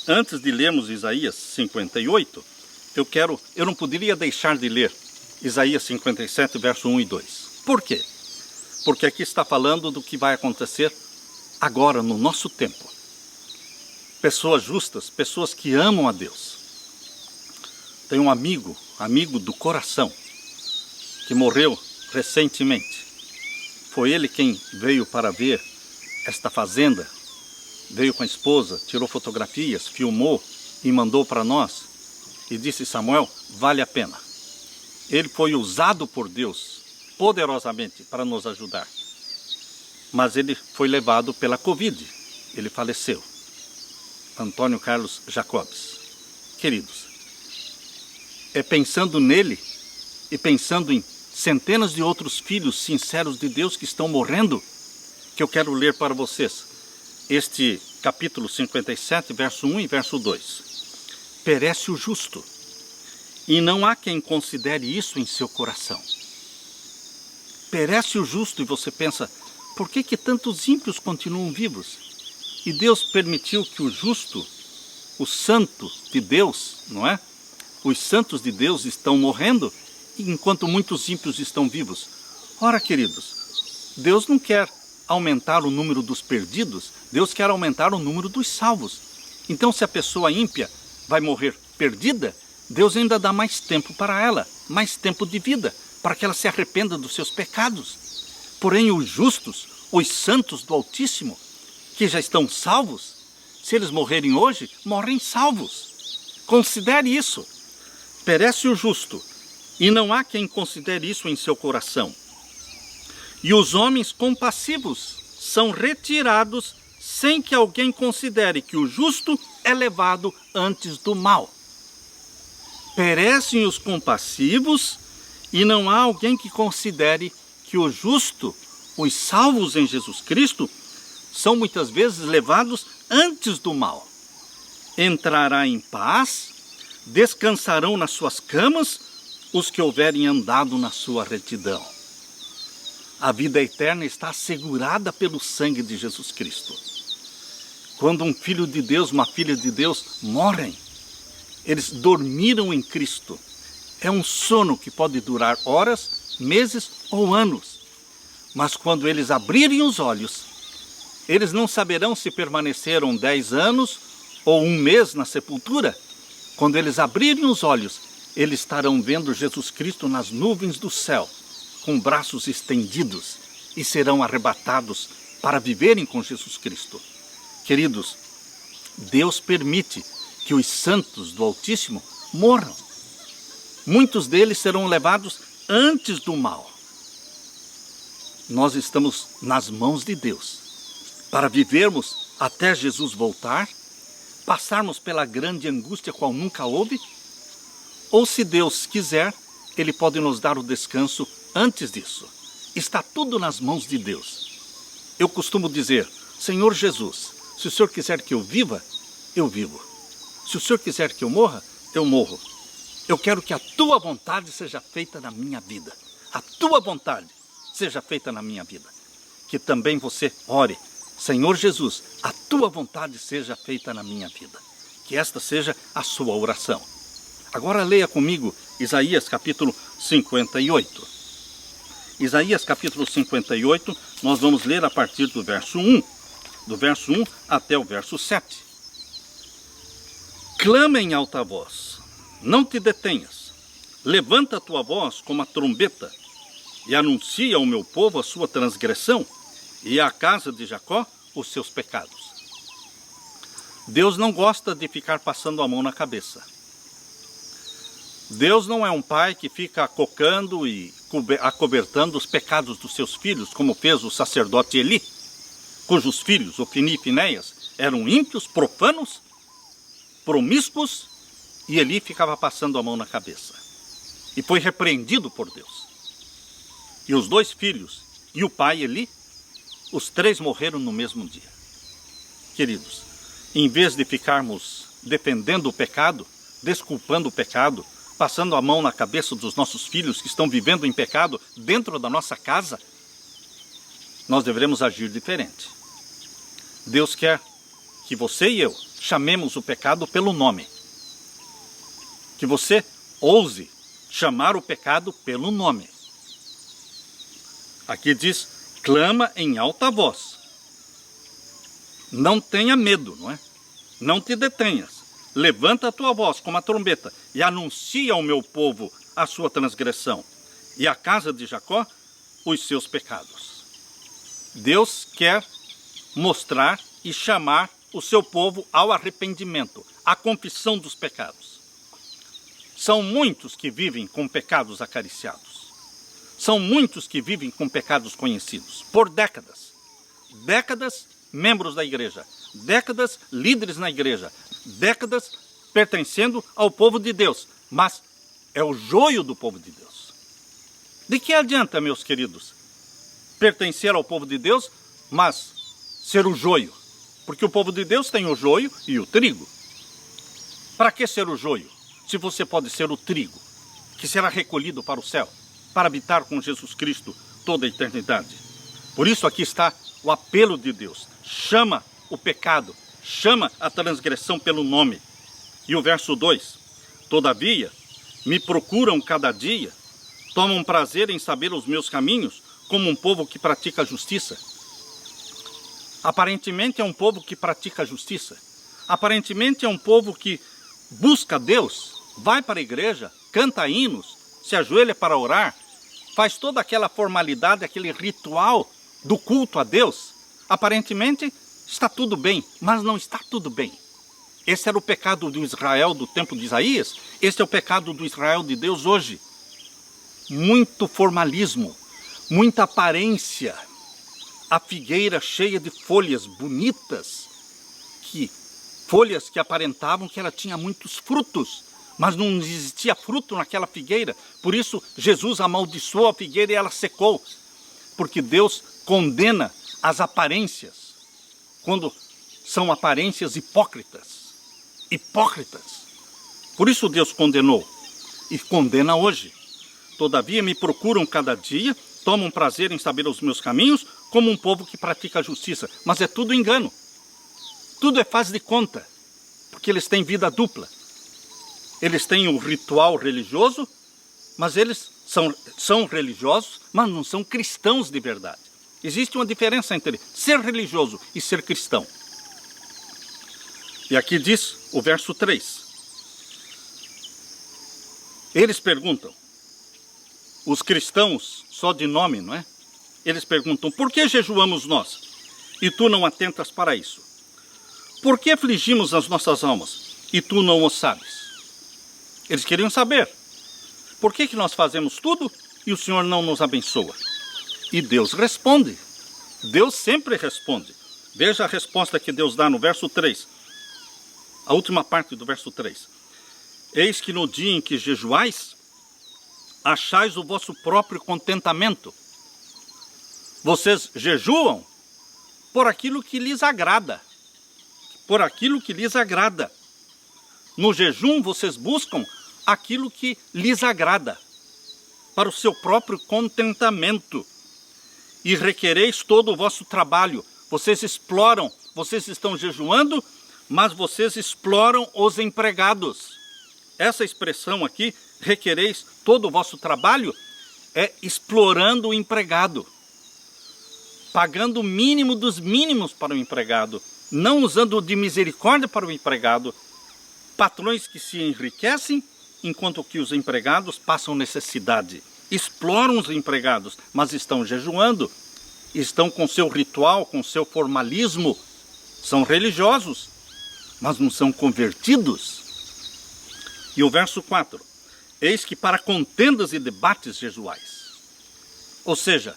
Speaker 1: Antes de lermos Isaías 58, eu não poderia deixar de ler Isaías 57, verso 1 e 2. Por quê? Porque aqui está falando do que vai acontecer agora, no nosso tempo. Pessoas justas, pessoas que amam a Deus. Tem um amigo do coração, que morreu recentemente. Foi ele quem veio para ver esta fazenda, veio com a esposa, tirou fotografias, filmou e mandou para nós. E disse: Samuel, vale a pena. Ele foi usado por Deus poderosamente para nos ajudar. Mas ele foi levado pela Covid, ele faleceu. Antônio Carlos Jacobs. Queridos, é pensando nele e pensando em centenas de outros filhos sinceros de Deus que estão morrendo, que eu quero ler para vocês este capítulo 57, verso 1 e verso 2. Perece o justo, e não há quem considere isso em seu coração. Perece o justo, e você pensa: por que tantos ímpios continuam vivos? E Deus permitiu que o justo, o santo de Deus, não é? Os santos de Deus estão morrendo, enquanto muitos ímpios estão vivos. Ora, queridos, Deus não quer aumentar o número dos perdidos, Deus quer aumentar o número dos salvos. Então, se a pessoa ímpia vai morrer perdida, Deus ainda dá mais tempo para ela, mais tempo de vida, para que ela se arrependa dos seus pecados. Porém, os justos, os santos do Altíssimo, que já estão salvos, se eles morrerem hoje, morrem salvos. Considere isso. Perece o justo, e não há quem considere isso em seu coração. E os homens compassivos são retirados sem que alguém considere que o justo é levado antes do mal. Perecem os compassivos e não há alguém que considere que o justo, os salvos em Jesus Cristo, são muitas vezes levados antes do mal. Entrará em paz, descansarão nas suas camas os que houverem andado na sua retidão. A vida eterna está assegurada pelo sangue de Jesus Cristo. Quando um filho de Deus, uma filha de Deus morrem, eles dormiram em Cristo. É um sono que pode durar horas, meses ou anos. Mas quando eles abrirem os olhos, eles não saberão se permaneceram 10 anos ou um mês na sepultura. Quando eles abrirem os olhos, eles estarão vendo Jesus Cristo nas nuvens do céu, com braços estendidos, e serão arrebatados para viverem com Jesus Cristo. Queridos, Deus permite que os santos do Altíssimo morram. Muitos deles serão levados antes do mal. Nós estamos nas mãos de Deus para vivermos até Jesus voltar, passarmos pela grande angústia qual nunca houve, ou se Deus quiser, Ele pode nos dar o descanso antes disso. Está tudo nas mãos de Deus. Eu costumo dizer, Senhor Jesus, se o Senhor quiser que eu viva, eu vivo. Se o Senhor quiser que eu morra, eu morro. Eu quero que a tua vontade seja feita na minha vida. A tua vontade seja feita na minha vida. Que também você ore, Senhor Jesus, a tua vontade seja feita na minha vida. Que esta seja a sua oração. Agora leia comigo Isaías capítulo 58. Isaías capítulo 58, nós vamos ler a partir do verso 1. Do verso 1 até o verso 7. Clama em alta voz, não te detenhas. Levanta a tua voz como a trombeta e anuncia ao meu povo a sua transgressão e à casa de Jacó os seus pecados. Deus não gosta de ficar passando a mão na cabeça. Deus não é um pai que fica cocando e acobertando os pecados dos seus filhos, como fez o sacerdote Eli, cujos filhos, Ofni e Finéias, eram ímpios, profanos, promíscuos, e Eli ficava passando a mão na cabeça. E foi repreendido por Deus. E os 2 filhos e o pai Eli, os 3 morreram no mesmo dia. Queridos, em vez de ficarmos defendendo o pecado, desculpando o pecado, passando a mão na cabeça dos nossos filhos que estão vivendo em pecado dentro da nossa casa, nós devemos agir diferente. Deus quer que você e eu chamemos o pecado pelo nome. Que você ouse chamar o pecado pelo nome. Aqui diz, clama em alta voz. Não tenha medo, não é? Não te detenhas. Levanta a tua voz como a trombeta e anuncia ao meu povo a sua transgressão e à casa de Jacó os seus pecados. Deus quer mostrar e chamar o seu povo ao arrependimento, à confissão dos pecados. São muitos que vivem com pecados acariciados. São muitos que vivem com pecados conhecidos por décadas. Décadas, membros da igreja. Décadas, líderes na igreja. Décadas, pertencendo ao povo de Deus. Mas é o joio do povo de Deus. De que adianta, meus queridos, pertencer ao povo de Deus, mas ser o joio? Porque o povo de Deus tem o joio e o trigo. Para que ser o joio, se você pode ser o trigo, que será recolhido para o céu, para habitar com Jesus Cristo toda a eternidade? Por isso aqui está o apelo de Deus. Chama o pecado, chama a transgressão pelo nome. E o verso 2, todavia, me procuram cada dia, tomam prazer em saber os meus caminhos, como um povo que pratica a justiça. Aparentemente é um povo que pratica a justiça. Aparentemente é um povo que busca Deus, vai para a igreja, canta hinos, se ajoelha para orar, faz toda aquela formalidade, aquele ritual do culto a Deus, aparentemente está tudo bem, mas não está tudo bem. Esse era o pecado do Israel do tempo de Isaías, esse é o pecado do Israel de Deus hoje. Muito formalismo, muita aparência, a figueira cheia de folhas bonitas, folhas que aparentavam que ela tinha muitos frutos, mas não existia fruto naquela figueira. Por isso Jesus amaldiçoou a figueira e ela secou, porque Deus condena as aparências, quando são aparências hipócritas. Por isso Deus condenou e condena hoje. Todavia me procuram cada dia, tomam prazer em saber os meus caminhos, como um povo que pratica a justiça. Mas é tudo engano. Tudo é faz de conta, porque eles têm vida dupla. Eles têm o ritual religioso, mas eles são religiosos, mas não são cristãos de verdade. Existe uma diferença entre ser religioso e ser cristão. E aqui diz o verso 3. Eles perguntam, os cristãos, só de nome, não é? Eles perguntam, por que jejuamos nós? E tu não atentas para isso? Por que afligimos as nossas almas? E tu não o sabes? Eles queriam saber, por que nós fazemos tudo e o Senhor não nos abençoa? E Deus responde. Deus sempre responde. Veja a resposta que Deus dá no verso 3. A última parte do verso 3. Eis que no dia em que jejuais, achais o vosso próprio contentamento. Vocês jejuam por aquilo que lhes agrada. Por aquilo que lhes agrada. No jejum vocês buscam aquilo que lhes agrada, para o seu próprio contentamento. E requereis todo o vosso trabalho. Vocês exploram, vocês estão jejuando, mas vocês exploram os empregados. Essa expressão aqui, requereis todo o vosso trabalho, é explorando o empregado. Pagando o mínimo dos mínimos para o empregado. Não usando de misericórdia para o empregado. Patrões que se enriquecem, enquanto que os empregados passam necessidade. Exploram os empregados, mas estão jejuando. Estão com seu ritual, com seu formalismo. São religiosos, mas não são convertidos. E o verso 4. Eis que para contendas e debates jejuais. Ou seja,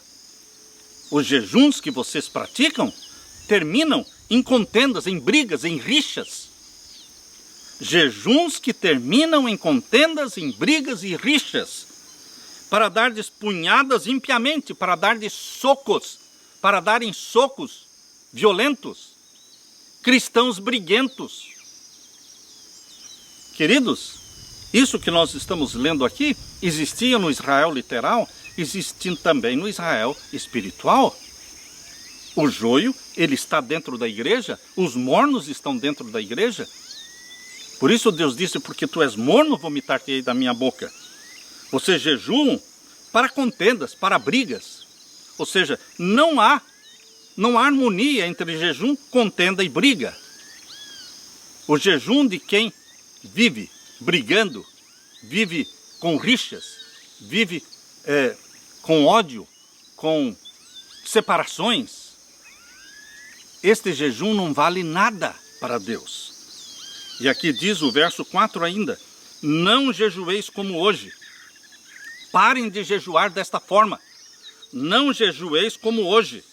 Speaker 1: os jejuns que vocês praticam terminam em contendas, em brigas, em rixas. Jejuns que terminam em contendas, em brigas e rixas. Para dardes punhadas impiamente, para dardes socos, para darem socos violentos. Cristãos briguentos. Queridos, isso que nós estamos lendo aqui existia no Israel literal, existe também no Israel espiritual. O joio, ele está dentro da igreja, os mornos estão dentro da igreja. Por isso Deus disse, porque tu és morno, vomitar-te-ei da minha boca. Vocês jejuam para contendas, para brigas. Ou seja, não há harmonia entre jejum, contenda e briga. O jejum de quem vive brigando, vive com rixas, vive com ódio, com separações. Este jejum não vale nada para Deus. E aqui diz o verso 4 ainda, não jejueis como hoje. Parem de jejuar desta forma. Não jejueis como hoje,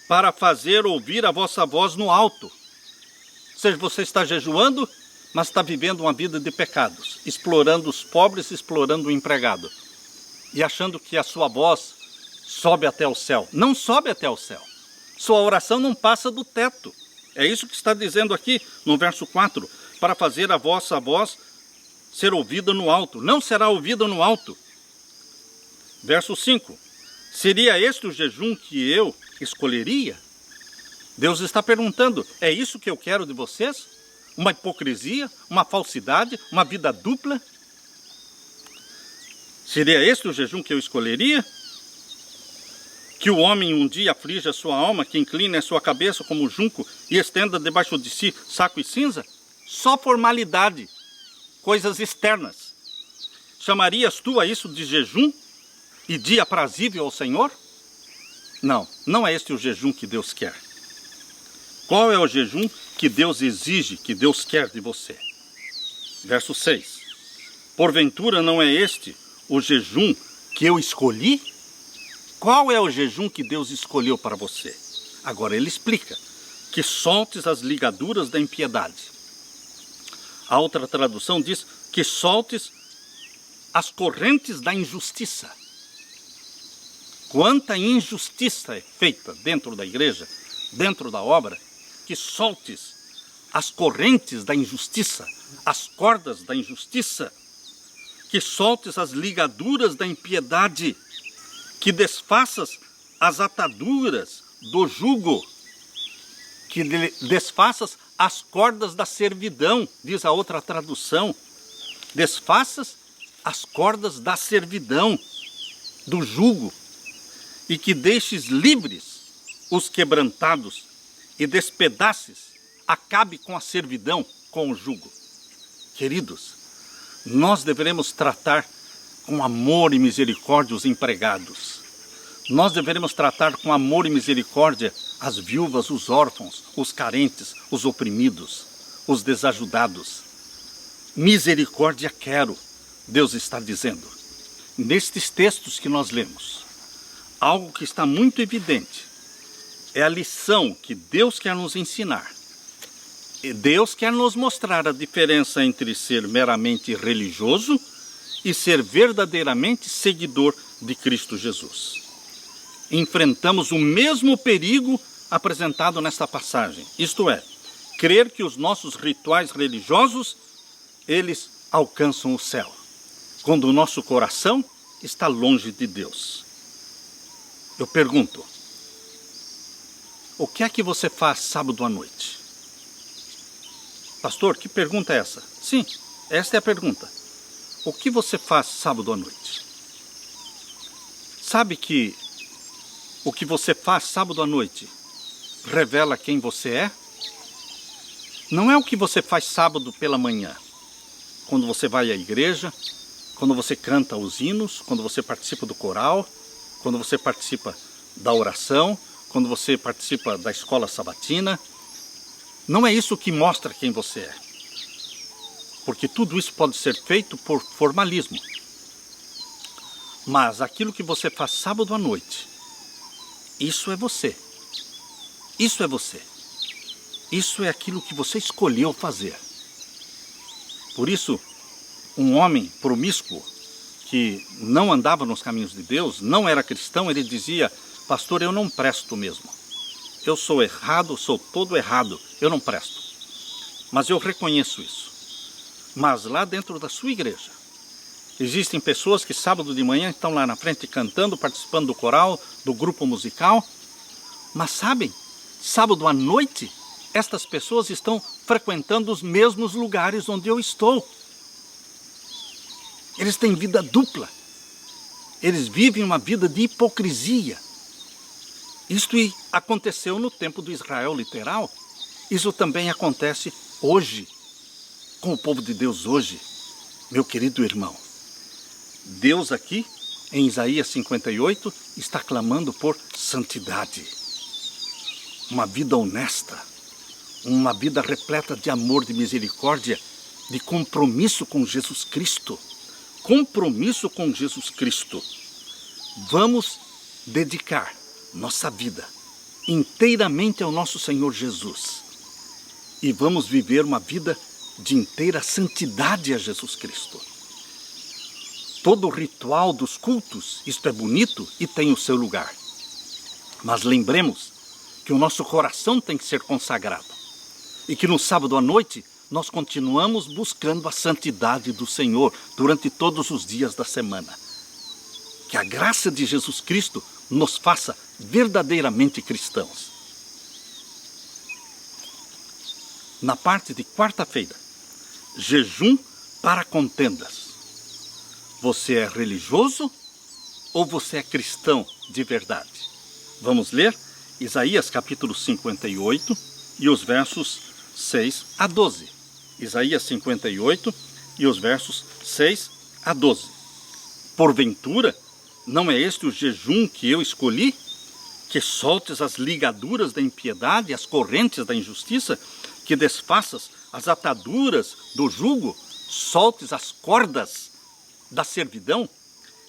Speaker 1: para fazer ouvir a vossa voz no alto. Ou seja, você está jejuando, mas está vivendo uma vida de pecados, explorando os pobres, explorando o empregado, e achando que a sua voz sobe até o céu. Não sobe até o céu. Sua oração não passa do teto. É isso que está dizendo aqui no verso 4. Para fazer a vossa voz ser ouvida no alto. Não será ouvida no alto. Verso 5. Seria este o jejum que eu escolheria? Deus está perguntando, é isso que eu quero de vocês? Uma hipocrisia, uma falsidade, uma vida dupla? Seria este o jejum que eu escolheria? Que o homem um dia aflige a sua alma, que incline a sua cabeça como junco e estenda debaixo de si saco e cinza? Só formalidade, coisas externas. Chamarias tu a isso de jejum e dia aprazível ao Senhor? Não, não é este o jejum que Deus quer. Qual é o jejum que Deus exige, que Deus quer de você? Verso 6. Porventura não é este o jejum que eu escolhi? Qual é o jejum que Deus escolheu para você? Agora ele explica. Que soltes as ligaduras da impiedade. A outra tradução diz que soltes as correntes da injustiça. Quanta injustiça é feita dentro da igreja, dentro da obra, que soltes as correntes da injustiça, as cordas da injustiça, que soltes as ligaduras da impiedade, que desfaças as ataduras do jugo, que desfaças as cordas da servidão, diz a outra tradução. Desfaças as cordas da servidão, do jugo, e que deixes livres os quebrantados, e despedaces, acabe com a servidão, com o jugo. Queridos, nós deveremos tratar com amor e misericórdia os empregados. Nós deveremos tratar com amor e misericórdia as viúvas, os órfãos, os carentes, os oprimidos, os desajudados. Misericórdia quero, Deus está dizendo. Nestes textos que nós lemos, algo que está muito evidente é a lição que Deus quer nos ensinar. E Deus quer nos mostrar a diferença entre ser meramente religioso e ser verdadeiramente seguidor de Cristo Jesus. Enfrentamos o mesmo perigo apresentado nesta passagem, isto é, crer que os nossos rituais religiosos, eles alcançam o céu, quando o nosso coração está longe de Deus. Eu pergunto, o que é que você faz sábado à noite? Pastor, que pergunta é essa? Sim, esta é a pergunta. O que você faz sábado à noite? Sabe que o que você faz sábado à noite revela quem você é? Não é o que você faz sábado pela manhã, quando você vai à igreja, quando você canta os hinos, quando você participa do coral, quando você participa da oração, quando você participa da escola sabatina. Não é isso que mostra quem você é. Porque tudo isso pode ser feito por formalismo. Mas aquilo que você faz sábado à noite, isso é você. Isso é você. Isso é aquilo que você escolheu fazer. Por isso, um homem promíscuo, que não andava nos caminhos de Deus, não era cristão, ele dizia: pastor, eu não presto mesmo. Eu sou errado, sou todo errado, eu não presto. Mas eu reconheço isso. Mas lá dentro da sua igreja, existem pessoas que sábado de manhã estão lá na frente cantando, participando do coral, do grupo musical. Mas sabem, sábado à noite, estas pessoas estão frequentando os mesmos lugares onde eu estou. Eles têm vida dupla. Eles vivem uma vida de hipocrisia. Isto aconteceu no tempo do Israel literal. Isso também acontece hoje, com o povo de Deus hoje, meu querido irmão. Deus aqui, em Isaías 58, está clamando por santidade. Uma vida honesta, uma vida repleta de amor, de misericórdia, de compromisso com Jesus Cristo. Compromisso com Jesus Cristo. Vamos dedicar nossa vida inteiramente ao nosso Senhor Jesus. E vamos viver uma vida de inteira santidade a Jesus Cristo. Todo o ritual dos cultos, isto é bonito e tem o seu lugar. Mas lembremos que o nosso coração tem que ser consagrado. E que no sábado à noite nós continuamos buscando a santidade do Senhor durante todos os dias da semana. Que a graça de Jesus Cristo nos faça verdadeiramente cristãos. Na parte de quarta-feira, jejum para contendas. Você é religioso ou você é cristão de verdade? Vamos ler Isaías capítulo 58 e os versos 6 a 12. Isaías 58, e os versos 6 a 12. Porventura, não é este o jejum que eu escolhi? Que soltes as ligaduras da impiedade, as correntes da injustiça, que desfaças as ataduras do jugo, soltes as cordas da servidão,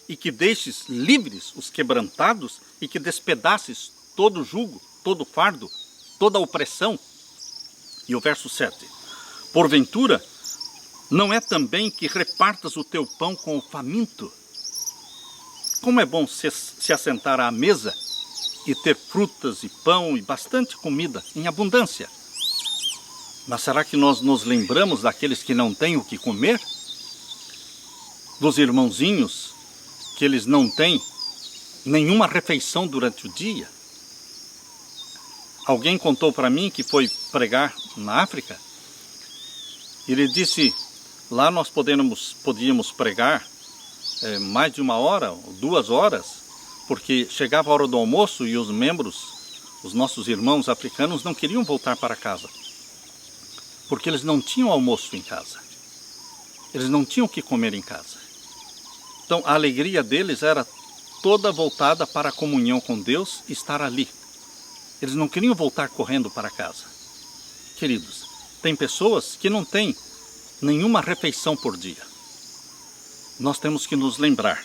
Speaker 1: e que deixes livres os quebrantados, e que despedaces todo jugo, todo fardo, toda opressão. E o verso 7. Porventura, não é também que repartas o teu pão com o faminto? Como é bom se assentar à mesa e ter frutas e pão e bastante comida em abundância. Mas será que nós nos lembramos daqueles que não têm o que comer? Dos irmãozinhos que eles não têm nenhuma refeição durante o dia? Alguém contou para mim que foi pregar na África. Ele disse, lá nós podíamos pregar mais de 1 hora, 2 horas, porque chegava a hora do almoço e os membros, os nossos irmãos africanos, não queriam voltar para casa, porque eles não tinham almoço em casa, eles não tinham o que comer em casa. Então a alegria deles era toda voltada para a comunhão com Deus e estar ali. Eles não queriam voltar correndo para casa. Queridos, tem pessoas que não têm nenhuma refeição por dia. Nós temos que nos lembrar.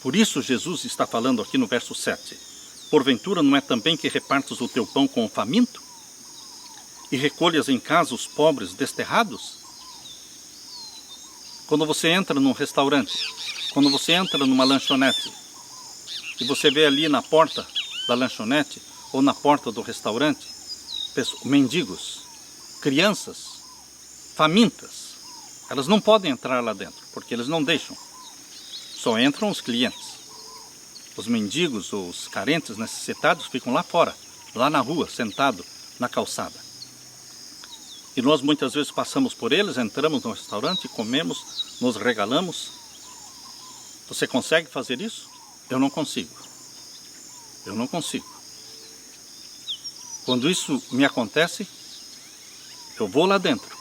Speaker 1: Por isso Jesus está falando aqui no verso 7. Porventura não é também que repartas o teu pão com o faminto? E recolhas em casa os pobres desterrados? Quando você entra num restaurante, quando você entra numa lanchonete, e você vê ali na porta da lanchonete, ou na porta do restaurante, mendigos, crianças, famintas, elas não podem entrar lá dentro, porque eles não deixam. Só entram os clientes. Os mendigos, os carentes, necessitados, ficam lá fora, lá na rua, sentado na calçada. E nós muitas vezes passamos por eles, entramos no restaurante, comemos, nos regalamos. Você consegue fazer isso? Eu não consigo. Eu não consigo. Quando isso me acontece, eu vou lá dentro,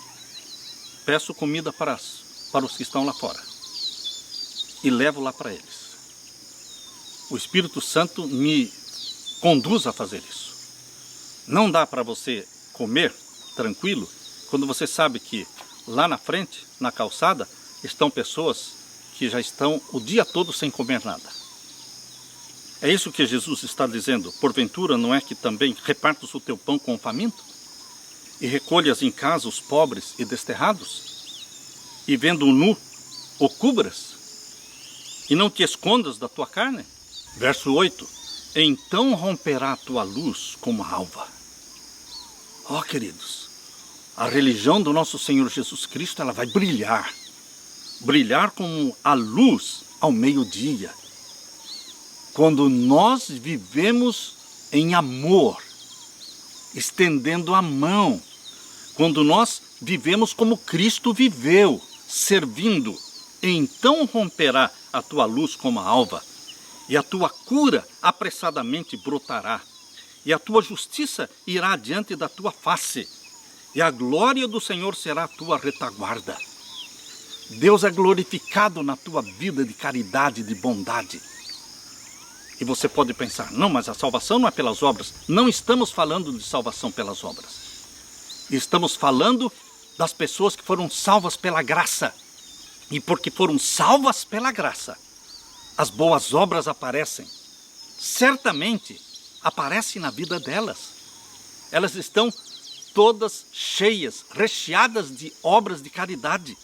Speaker 1: peço comida para os que estão lá fora e levo lá para eles. O Espírito Santo me conduz a fazer isso. Não dá para você comer tranquilo quando você sabe que lá na frente, na calçada, estão pessoas que já estão o dia todo sem comer nada. É isso que Jesus está dizendo. Porventura não é que também repartas o teu pão com o faminto? E recolhas em casa os pobres e desterrados? E vendo o nu, o cubras? E não te escondas da tua carne? Verso 8. Então romperá a tua luz como a alva. Ó, queridos, a religião do nosso Senhor Jesus Cristo, ela vai brilhar. Brilhar como a luz ao meio-dia. Quando nós vivemos em amor, estendendo a mão, quando nós vivemos como Cristo viveu, servindo, então romperá a tua luz como a alva, e a tua cura apressadamente brotará, e a tua justiça irá diante da tua face, e a glória do Senhor será a tua retaguarda. Deus é glorificado na tua vida de caridade e de bondade. E você pode pensar, não, mas a salvação não é pelas obras. Não estamos falando de salvação pelas obras. Estamos falando das pessoas que foram salvas pela graça. E porque foram salvas pela graça, as boas obras aparecem. Certamente aparecem na vida delas. Elas estão todas cheias, recheadas de obras de caridade.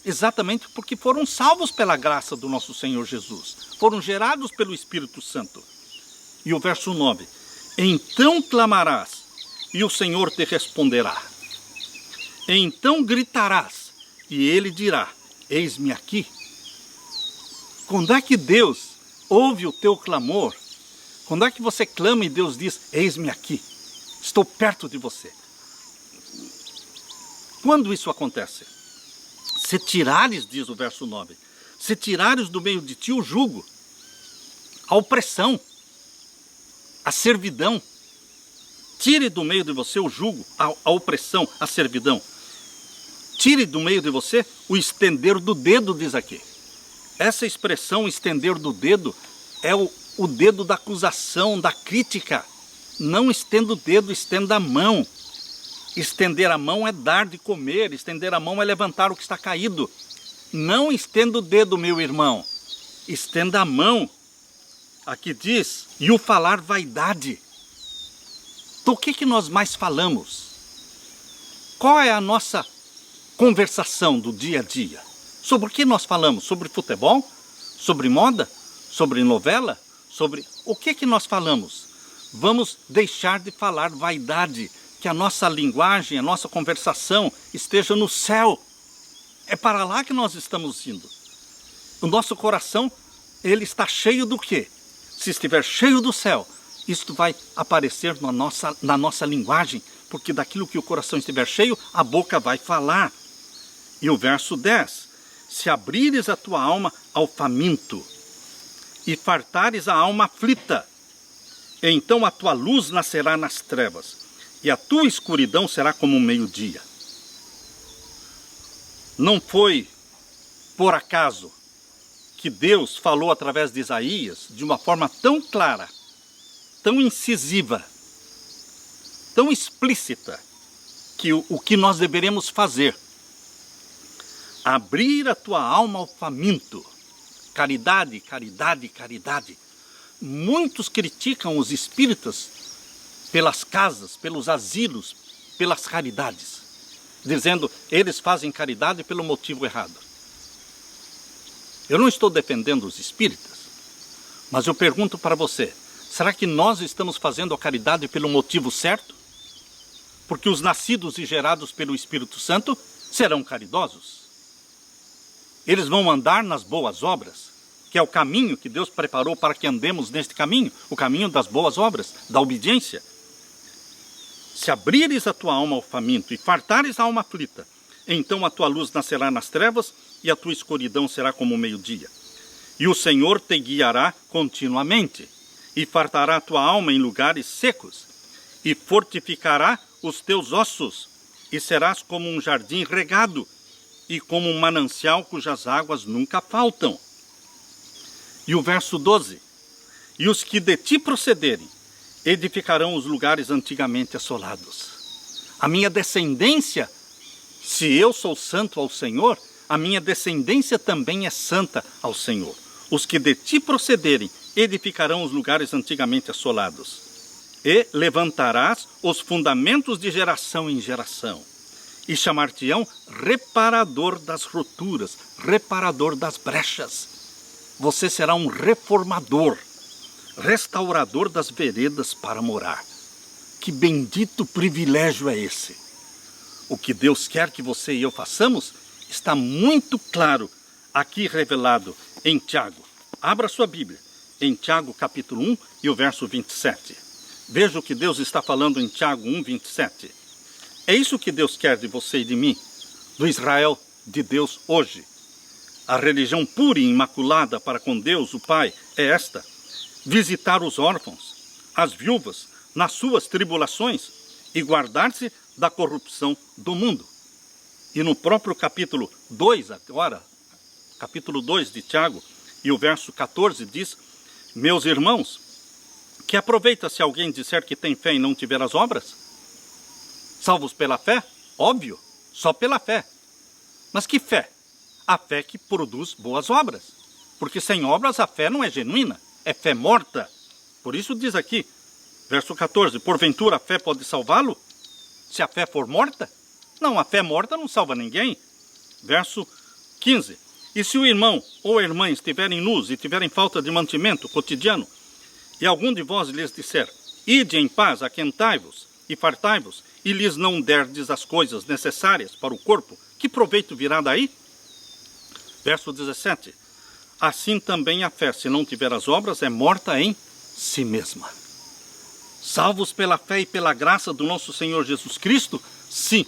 Speaker 1: Exatamente porque foram salvos pela graça do nosso Senhor Jesus. Foram gerados pelo Espírito Santo. E o verso 9. Então clamarás, e o Senhor te responderá. Então gritarás, e Ele dirá, eis-me aqui. Quando é que Deus ouve o teu clamor? Quando é que você clama e Deus diz, eis-me aqui, estou perto de você? Quando isso acontece? Se tirares, diz o verso 9, se tirares do meio de ti o jugo, a opressão, a servidão, tire do meio de você o jugo, a opressão, a servidão. Tire do meio de você o estender do dedo, diz aqui. Essa expressão, estender do dedo, é o dedo da acusação, da crítica. Não estenda o dedo, estenda a mão. Estender a mão é dar de comer, estender a mão é levantar o que está caído. Não estenda o dedo, meu irmão. Estenda a mão. Aqui diz, e o falar vaidade. Do que nós mais falamos? Qual é a nossa conversação do dia a dia? Sobre o que nós falamos? Sobre futebol? Sobre moda? Sobre novela? Sobre o que nós falamos? Vamos deixar de falar vaidade, que a nossa linguagem, a nossa conversação esteja no céu. É para lá que nós estamos indo. O nosso coração, ele está cheio do quê? Se estiver cheio do céu, isto vai aparecer na nossa linguagem, porque daquilo que o coração estiver cheio, a boca vai falar. E o verso 10, se abrires a tua alma ao faminto e fartares a alma aflita, então a tua luz nascerá nas trevas e a tua escuridão será como o meio-dia. Não foi por acaso que Deus falou através de Isaías de uma forma tão clara, tão incisiva, tão explícita, que o que nós deveremos fazer. Abrir a tua alma ao faminto. Caridade, caridade, caridade. Muitos criticam os espíritas pelas casas, pelos asilos, pelas caridades, dizendo eles fazem caridade pelo motivo errado. Eu não estou defendendo os espíritas, mas eu pergunto para você, será que nós estamos fazendo a caridade pelo motivo certo? Porque os nascidos e gerados pelo Espírito Santo serão caridosos. Eles vão andar nas boas obras, que é o caminho que Deus preparou para que andemos neste caminho, o caminho das boas obras, da obediência. Se abrires a tua alma ao faminto e fartares a alma aflita, então a tua luz nascerá nas trevas e a tua escuridão será como o meio-dia. E o Senhor te guiará continuamente e fartará a tua alma em lugares secos e fortificará os teus ossos e serás como um jardim regado e como um manancial cujas águas nunca faltam. E o verso 12, e os que de ti procederem edificarão os lugares antigamente assolados. A minha descendência, se eu sou santo ao Senhor, a minha descendência também é santa ao Senhor. Os que de ti procederem edificarão os lugares antigamente assolados. E levantarás os fundamentos de geração em geração. E chamar-te-ão reparador das rupturas, reparador das brechas. Você será um reformador, restaurador das veredas para morar. Que bendito privilégio é esse! O que Deus quer que você e eu façamos está muito claro aqui revelado em Tiago. Abra sua Bíblia, em Tiago capítulo 1 e o verso 27. Veja o que Deus está falando em Tiago 1, 27. É isso que Deus quer de você e de mim, do Israel de Deus hoje. A religião pura e imaculada para com Deus, o Pai, é esta: visitar os órfãos, as viúvas, nas suas tribulações e guardar-se da corrupção do mundo. E no próprio capítulo 2, agora, capítulo 2 de Tiago, e o verso 14 diz: meus irmãos, que aproveita se alguém disser que tem fé e não tiver as obras? Salvos pela fé? Óbvio, só pela fé. Mas que fé? A fé que produz boas obras. Porque sem obras a fé não é genuína, é fé morta. Por isso diz aqui, verso 14, porventura a fé pode salvá-lo? Se a fé for morta? Não, a fé morta não salva ninguém. Verso 15, e se o irmão ou a irmã estiverem nus e tiverem falta de mantimento cotidiano, e algum de vós lhes disser, ide em paz, aquentai-vos e fartai-vos, e lhes não derdes as coisas necessárias para o corpo, que proveito virá daí? Verso 17, assim também a fé, se não tiver as obras, é morta em si mesma. Salvos pela fé e pela graça do nosso Senhor Jesus Cristo, sim,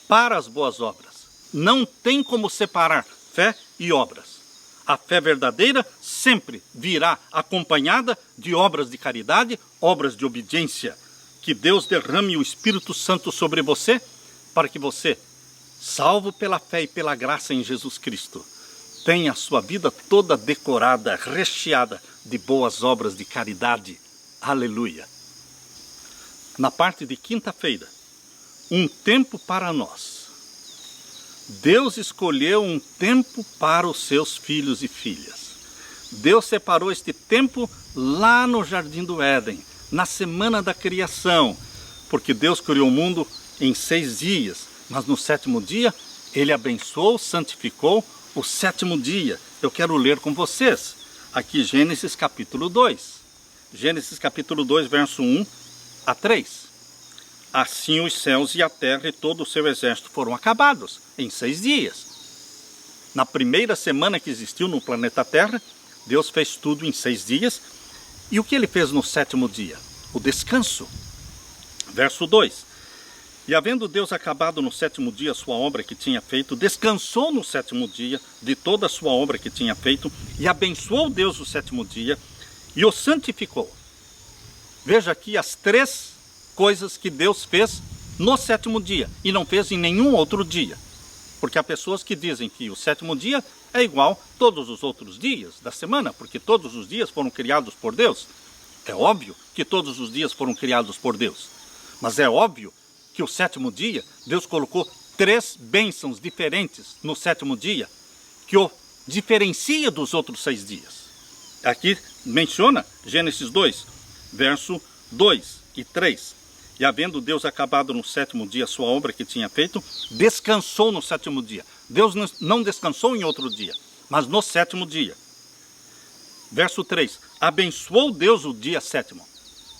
Speaker 1: para as boas obras. Não tem como separar fé e obras. A fé verdadeira sempre virá acompanhada de obras de caridade, obras de obediência. Que Deus derrame o Espírito Santo sobre você, para que você salvo pela fé e pela graça em Jesus Cristo, tem a sua vida toda decorada, recheada de boas obras de caridade. Aleluia! Na parte de quinta-feira, um tempo para nós. Deus escolheu um tempo para os seus filhos e filhas. Deus separou este tempo lá no Jardim do Éden, na semana da criação, porque Deus criou o mundo em 6 dias, mas no 7º dia Ele abençoou, santificou o 7º dia. Eu quero ler com vocês aqui Gênesis capítulo 2. Gênesis capítulo 2, verso 1 a 3. Assim os céus e a terra e todo o seu exército foram acabados em 6 dias. Na primeira semana que existiu no planeta Terra, Deus fez tudo em 6 dias. E o que Ele fez no 7º dia? O descanso. Verso 2. E havendo Deus acabado no 7º dia a sua obra que tinha feito, descansou no 7º dia de toda a sua obra que tinha feito, e abençoou Deus o 7º dia, e o santificou. Veja aqui as 3 coisas que Deus fez no 7º dia, e não fez em nenhum outro dia. Porque há pessoas que dizem que o 7º dia é igual a todos os outros dias da semana, porque todos os dias foram criados por Deus. É óbvio que todos os dias foram criados por Deus, mas é óbvio que o 7º dia, Deus colocou 3 bênçãos diferentes no 7º dia, que o diferencia dos outros 6 dias. Aqui menciona Gênesis 2, verso 2 e 3. E havendo Deus acabado no 7º dia a sua obra que tinha feito, descansou no 7º dia. Deus não descansou em outro dia, mas no 7º dia. Verso 3. Abençoou Deus o dia 7º.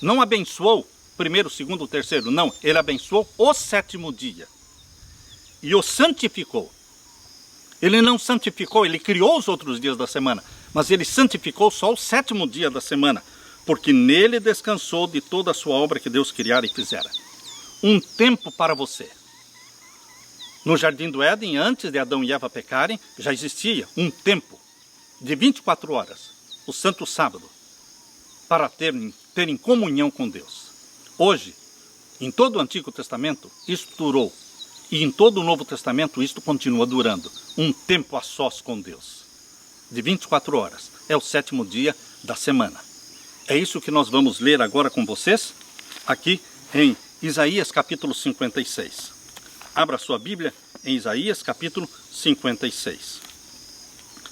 Speaker 1: Não abençoou primeiro, segundo, terceiro, não. Ele abençoou o 7º dia. E o santificou. Ele não santificou, ele criou os outros dias da semana, mas ele santificou só o 7º dia da semana, porque nele descansou de toda a sua obra que Deus criara e fizera. Um tempo para você. No Jardim do Éden, antes de Adão e Eva pecarem, já existia um tempo de 24 horas, o Santo Sábado, para terem comunhão com Deus. Hoje, em todo o Antigo Testamento, isto durou. E em todo o Novo Testamento, isto continua durando. Um tempo a sós com Deus. De 24 horas. É o 7º dia da semana. É isso que nós vamos ler agora com vocês, aqui em Isaías capítulo 56. Abra sua Bíblia em Isaías capítulo 56.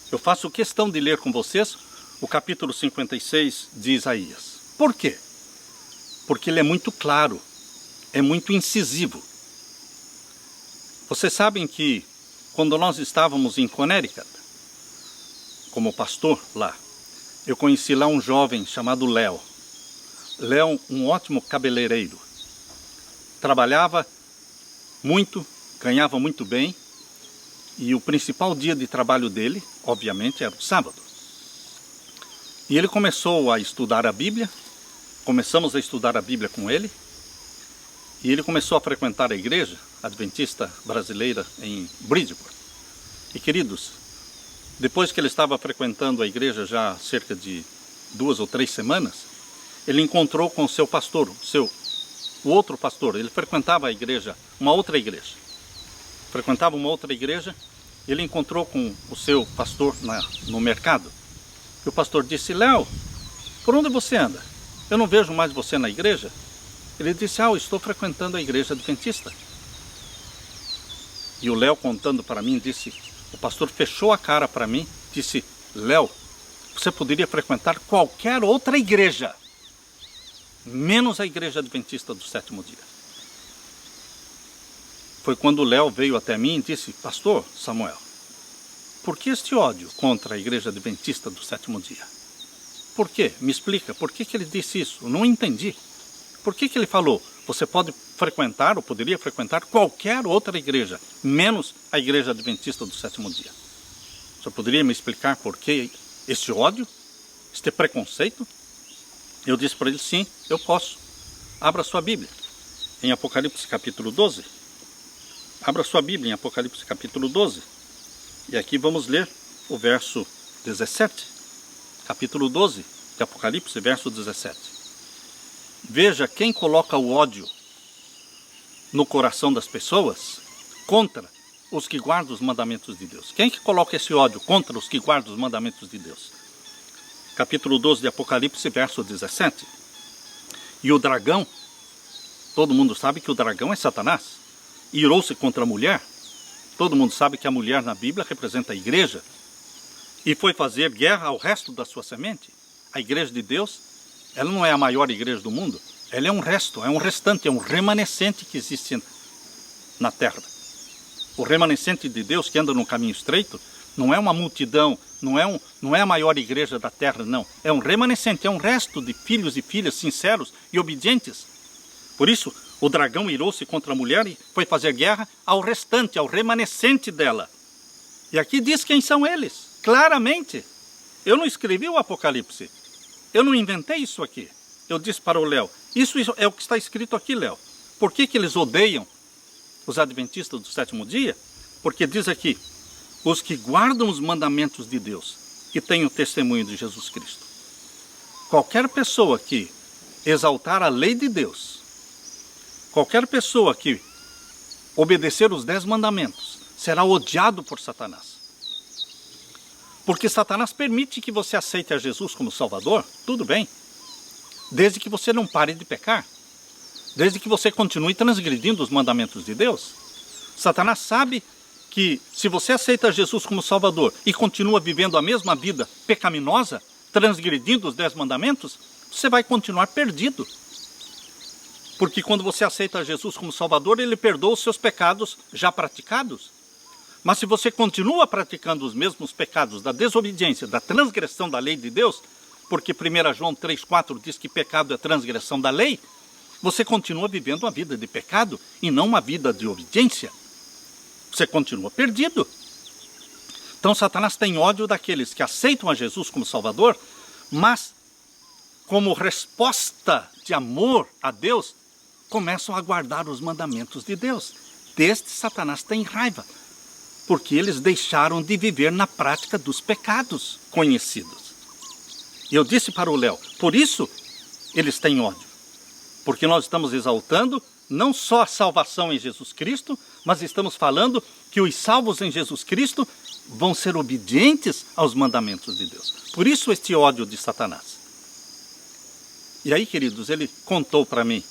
Speaker 1: Eu faço questão de ler com vocês o capítulo 56 de Isaías. Por quê? Porque ele é muito claro, é muito incisivo. Vocês sabem que quando nós estávamos em Connecticut, como pastor lá, eu conheci lá um jovem chamado Léo. Léo, um ótimo cabeleireiro. Trabalhava muito, ganhava muito bem, e o principal dia de trabalho dele, obviamente, era o sábado. E ele começou a estudar a Bíblia, começamos a estudar a Bíblia com ele, e ele começou a frequentar a igreja adventista brasileira em Bridgeport. E queridos, depois que ele estava frequentando a igreja já há cerca de 2 ou 3 semanas, ele encontrou com o seu pastor, o outro pastor. Ele frequentava a igreja, uma outra igreja. Frequentava uma outra igreja, ele encontrou com o seu pastor no mercado. E o pastor disse: Léo, por onde você anda? Eu não vejo mais você na igreja. Ele disse: eu estou frequentando a igreja adventista. E o Léo, contando para mim, disse, o pastor fechou a cara para mim, disse: Léo, você poderia frequentar qualquer outra igreja, menos a igreja adventista do 7º dia. Foi quando o Léo veio até mim e disse: pastor Samuel, por que este ódio contra a igreja adventista do 7º dia? Por quê? Me explica, por que ele disse isso? Eu não entendi. Por que ele falou, você pode frequentar, ou poderia frequentar qualquer outra igreja, menos a igreja adventista do 7º dia? Você poderia me explicar por que esse ódio, este preconceito? Eu disse para ele: sim, eu posso. Abra sua Bíblia em Apocalipse capítulo 12. Abra sua Bíblia em Apocalipse capítulo 12. E aqui vamos ler o verso 17. Capítulo 12 de Apocalipse, verso 17. Veja quem coloca o ódio no coração das pessoas contra os que guardam os mandamentos de Deus. Quem que coloca esse ódio contra os que guardam os mandamentos de Deus? Capítulo 12 de Apocalipse, verso 17. E o dragão, todo mundo sabe que o dragão é Satanás, irou-se contra a mulher. Todo mundo sabe que a mulher na Bíblia representa a igreja. E foi fazer guerra ao resto da sua semente. A igreja de Deus, ela não é a maior igreja do mundo. Ela é um resto, é um restante, é um remanescente que existe na terra. O remanescente de Deus que anda no caminho estreito não é uma multidão, não é a maior igreja da terra, não. É um remanescente, é um resto de filhos e filhas sinceros e obedientes. Por isso, o dragão irou-se contra a mulher e foi fazer guerra ao restante, ao remanescente dela. E aqui diz quem são eles, claramente. Eu não escrevi o Apocalipse. Eu não inventei isso aqui. Eu disse para o Léo, isso é o que está escrito aqui, Léo. Por que eles odeiam os adventistas do sétimo dia? Porque diz aqui, os que guardam os mandamentos de Deus e têm o testemunho de Jesus Cristo. Qualquer pessoa que exaltar a lei de Deus, qualquer pessoa que obedecer os 10 mandamentos, será odiado por Satanás. Porque Satanás permite que você aceite a Jesus como Salvador, tudo bem. Desde que você não pare de pecar. Desde que você continue transgredindo os mandamentos de Deus. Satanás sabe que se você aceita Jesus como Salvador e continua vivendo a mesma vida pecaminosa, transgredindo os 10 mandamentos, você vai continuar perdido. Porque quando você aceita Jesus como Salvador, Ele perdoa os seus pecados já praticados. Mas se você continua praticando os mesmos pecados da desobediência, da transgressão da lei de Deus, porque 1 João 3,4 diz que pecado é transgressão da lei, você continua vivendo uma vida de pecado e não uma vida de obediência. Você continua perdido. Então Satanás tem ódio daqueles que aceitam a Jesus como Salvador, mas como resposta de amor a Deus, começam a guardar os mandamentos de Deus. Destes Satanás tem raiva, porque eles deixaram de viver na prática dos pecados conhecidos. E eu disse para o Léo, por isso eles têm ódio. Porque nós estamos exaltando não só a salvação em Jesus Cristo, mas estamos falando que os salvos em Jesus Cristo vão ser obedientes aos mandamentos de Deus. Por isso este ódio de Satanás. E aí, queridos, ele contou para mim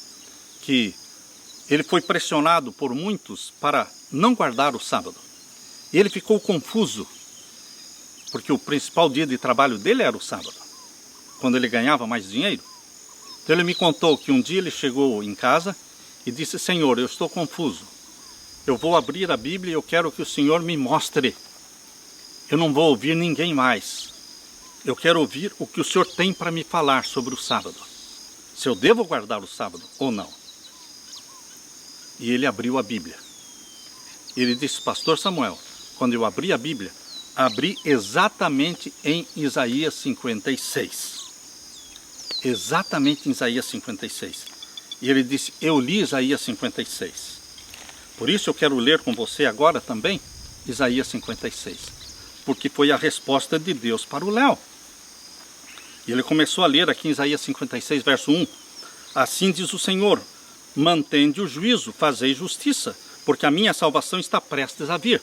Speaker 1: que ele foi pressionado por muitos para não guardar o sábado. E ele ficou confuso, porque o principal dia de trabalho dele era o sábado, quando ele ganhava mais dinheiro. Então ele me contou que um dia ele chegou em casa e disse, Senhor, eu estou confuso. Eu vou abrir a Bíblia e eu quero que o Senhor me mostre. Eu não vou ouvir ninguém mais. Eu quero ouvir o que o Senhor tem para me falar sobre o sábado. Se eu devo guardar o sábado ou não. E ele abriu a Bíblia. Ele disse, Pastor Samuel, quando eu abri a Bíblia, abri exatamente em Isaías 56. Exatamente em Isaías 56. E ele disse, eu li Isaías 56. Por isso eu quero ler com você agora também Isaías 56. Porque foi a resposta de Deus para o Léo. E ele começou a ler aqui em Isaías 56, verso 1. Assim diz o Senhor, mantende o juízo, fazei justiça, porque a minha salvação está prestes a vir.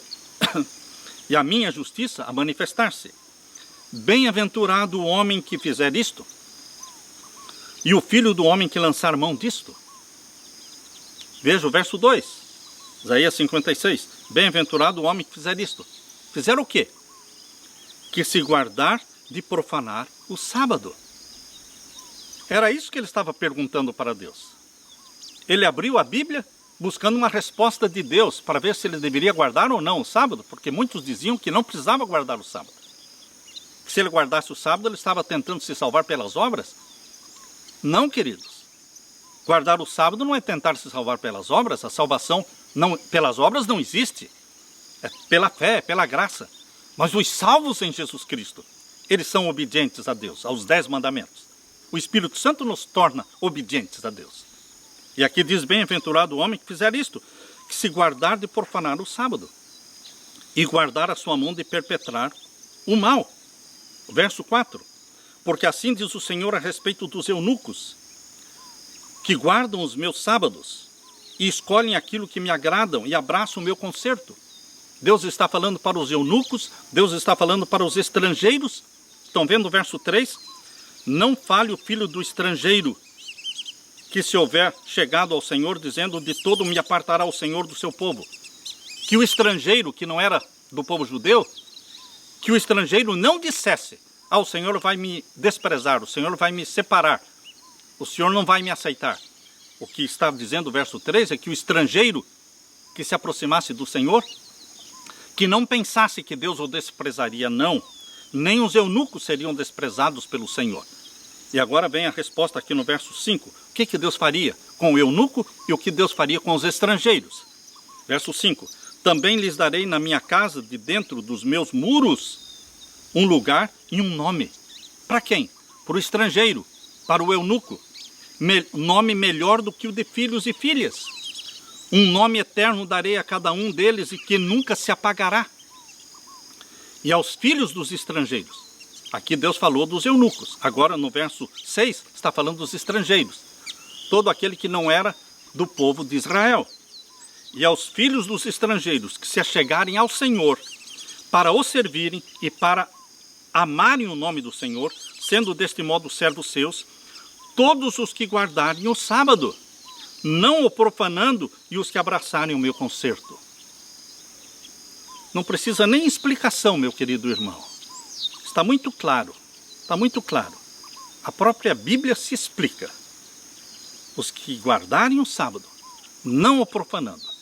Speaker 1: E a minha justiça a manifestar-se. Bem-aventurado o homem que fizer isto, e o filho do homem que lançar mão disto. Veja o verso 2, Isaías 56. Bem-aventurado o homem que fizer isto. Fizer o quê? Que se guardar de profanar o sábado. Era isso que ele estava perguntando para Deus. Ele abriu a Bíblia buscando uma resposta de Deus para ver se ele deveria guardar ou não o sábado, porque muitos diziam que não precisava guardar o sábado. Se ele guardasse o sábado, ele estava tentando se salvar pelas obras. Não, queridos. Guardar o sábado não é tentar se salvar pelas obras. A salvação não, pelas obras não existe. É pela fé, é pela graça. Mas os salvos em Jesus Cristo, eles são obedientes a Deus, aos 10 mandamentos. O Espírito Santo nos torna obedientes a Deus. E aqui diz, bem-aventurado o homem que fizer isto, que se guardar de profanar o sábado, e guardar a sua mão de perpetrar o mal. Verso 4. Porque assim diz o Senhor a respeito dos eunucos, que guardam os meus sábados, e escolhem aquilo que me agradam, e abraçam o meu concerto. Deus está falando para os eunucos, Deus está falando para os estrangeiros. Estão vendo o verso 3? Não fale o filho do estrangeiro, que se houver chegado ao Senhor, dizendo, de todo me apartará o Senhor do seu povo. Que o estrangeiro, que não era do povo judeu, que o estrangeiro não dissesse, o Senhor vai me desprezar, o Senhor vai me separar, o Senhor não vai me aceitar. O que está dizendo o verso 3 é que o estrangeiro que se aproximasse do Senhor, que não pensasse que Deus o desprezaria, não. Nem os eunucos seriam desprezados pelo Senhor. E agora vem a resposta aqui no verso 5. O que Deus faria com o eunuco e o que Deus faria com os estrangeiros? Verso 5. Também lhes darei na minha casa, de dentro dos meus muros, um lugar e um nome. Para quem? Para o estrangeiro, para o eunuco. Nome melhor do que o de filhos e filhas. Um nome eterno darei a cada um deles e que nunca se apagará. E aos filhos dos estrangeiros. Aqui Deus falou dos eunucos. Agora no verso 6 está falando dos estrangeiros. Todo aquele que não era do povo de Israel. E aos filhos dos estrangeiros que se achegarem ao Senhor para o servirem e para amarem o nome do Senhor, sendo deste modo servos seus, todos os que guardarem o sábado, não o profanando, e os que abraçarem o meu concerto. Não precisa nem explicação, meu querido irmão. Está muito claro, está muito claro. A própria Bíblia se explica. Os que guardarem o sábado, não o profanando.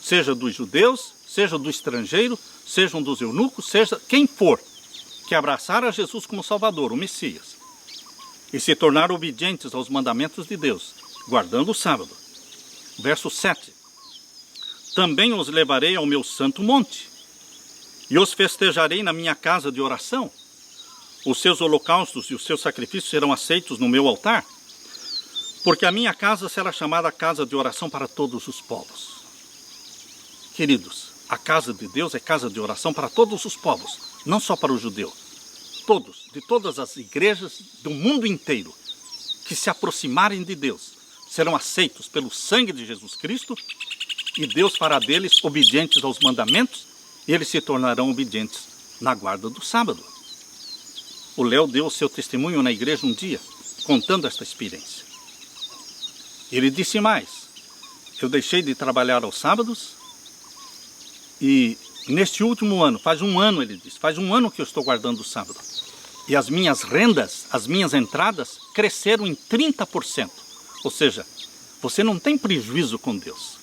Speaker 1: Seja dos judeus, seja do estrangeiro, sejam dos eunucos, seja quem for, que abraçar a Jesus como Salvador, o Messias, e se tornar obedientes aos mandamentos de Deus, guardando o sábado. Verso 7. Também os levarei ao meu santo monte, e os festejarei na minha casa de oração. Os seus holocaustos e os seus sacrifícios serão aceitos no meu altar, porque a minha casa será chamada casa de oração para todos os povos. Queridos, a casa de Deus é casa de oração para todos os povos, não só para o judeu. Todos, de todas as igrejas do mundo inteiro, que se aproximarem de Deus, serão aceitos pelo sangue de Jesus Cristo, e Deus fará deles obedientes aos mandamentos, e eles se tornarão obedientes na guarda do sábado. O Léo deu o seu testemunho na igreja um dia, contando esta experiência. Ele disse mais: eu deixei de trabalhar aos sábados, e neste último ano, faz um ano, ele disse, faz um ano que eu estou guardando o sábado. E as minhas rendas, as minhas entradas, cresceram em 30%. Ou seja, você não tem prejuízo com Deus.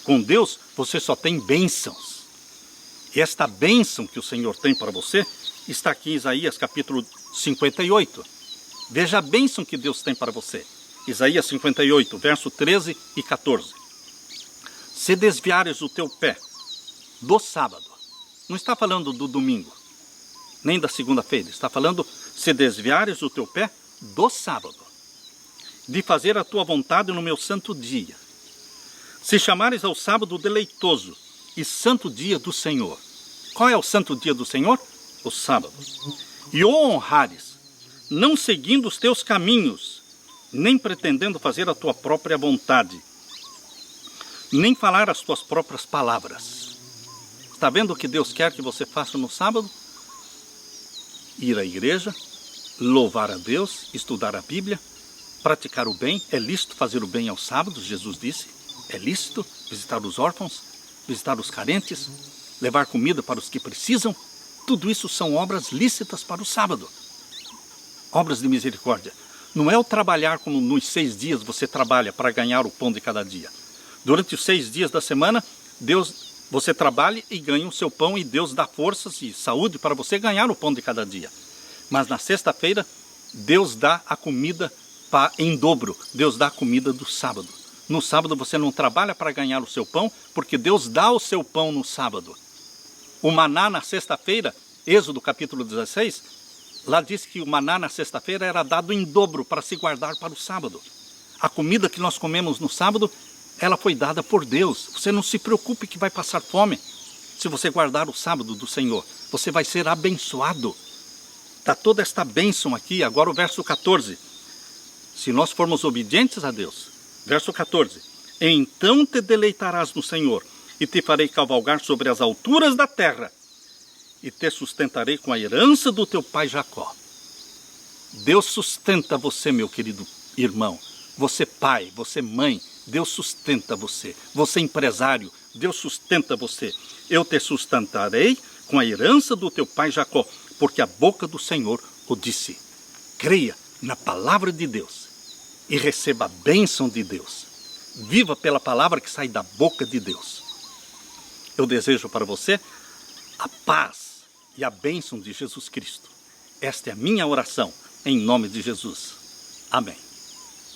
Speaker 1: Com Deus, você só tem bênçãos. E esta bênção que o Senhor tem para você, está aqui em Isaías capítulo 58. Veja a bênção que Deus tem para você. Isaías 58, verso 13 e 14. Se desviares o teu pé do sábado, não está falando do domingo, nem da segunda-feira, está falando se desviares o teu pé do sábado, de fazer a tua vontade no meu santo dia, se chamares ao sábado deleitoso e santo dia do Senhor. Qual é o santo dia do Senhor? O sábado. E o honrares, não seguindo os teus caminhos, nem pretendendo fazer a tua própria vontade, nem falar as tuas próprias palavras. Está vendo o que Deus quer que você faça no sábado? Ir à igreja, louvar a Deus, estudar a Bíblia, praticar o bem. É lícito fazer o bem aos sábados, Jesus disse. É lícito visitar os órfãos, visitar os carentes, levar comida para os que precisam. Tudo isso são obras lícitas para o sábado. Obras de misericórdia. Não é o trabalhar como nos 6 dias você trabalha para ganhar o pão de cada dia. Durante os 6 dias da semana, você trabalha e ganha o seu pão, e Deus dá forças e saúde para você ganhar o pão de cada dia. Mas na sexta-feira, Deus dá a comida em dobro. Deus dá a comida do sábado. No sábado você não trabalha para ganhar o seu pão, porque Deus dá o seu pão no sábado. O maná na sexta-feira, Êxodo capítulo 16, lá diz que o maná na sexta-feira era dado em dobro para se guardar para o sábado. A comida que nós comemos no sábado, ela foi dada por Deus. Você não se preocupe que vai passar fome. Se você guardar o sábado do Senhor, você vai ser abençoado. Está toda esta bênção aqui. Agora o verso 14. Se nós formos obedientes a Deus. Verso 14. Então te deleitarás no Senhor, e te farei cavalgar sobre as alturas da terra, e te sustentarei com a herança do teu pai Jacó. Deus sustenta você, meu querido irmão. Você pai, você mãe, Deus sustenta você. Você empresário, Deus sustenta você. Eu te sustentarei com a herança do teu pai Jacó, porque a boca do Senhor o disse. Creia na palavra de Deus e receba a bênção de Deus. Viva pela palavra que sai da boca de Deus. Eu desejo para você a paz e a bênção de Jesus Cristo. Esta é a minha oração, em nome de Jesus. Amém.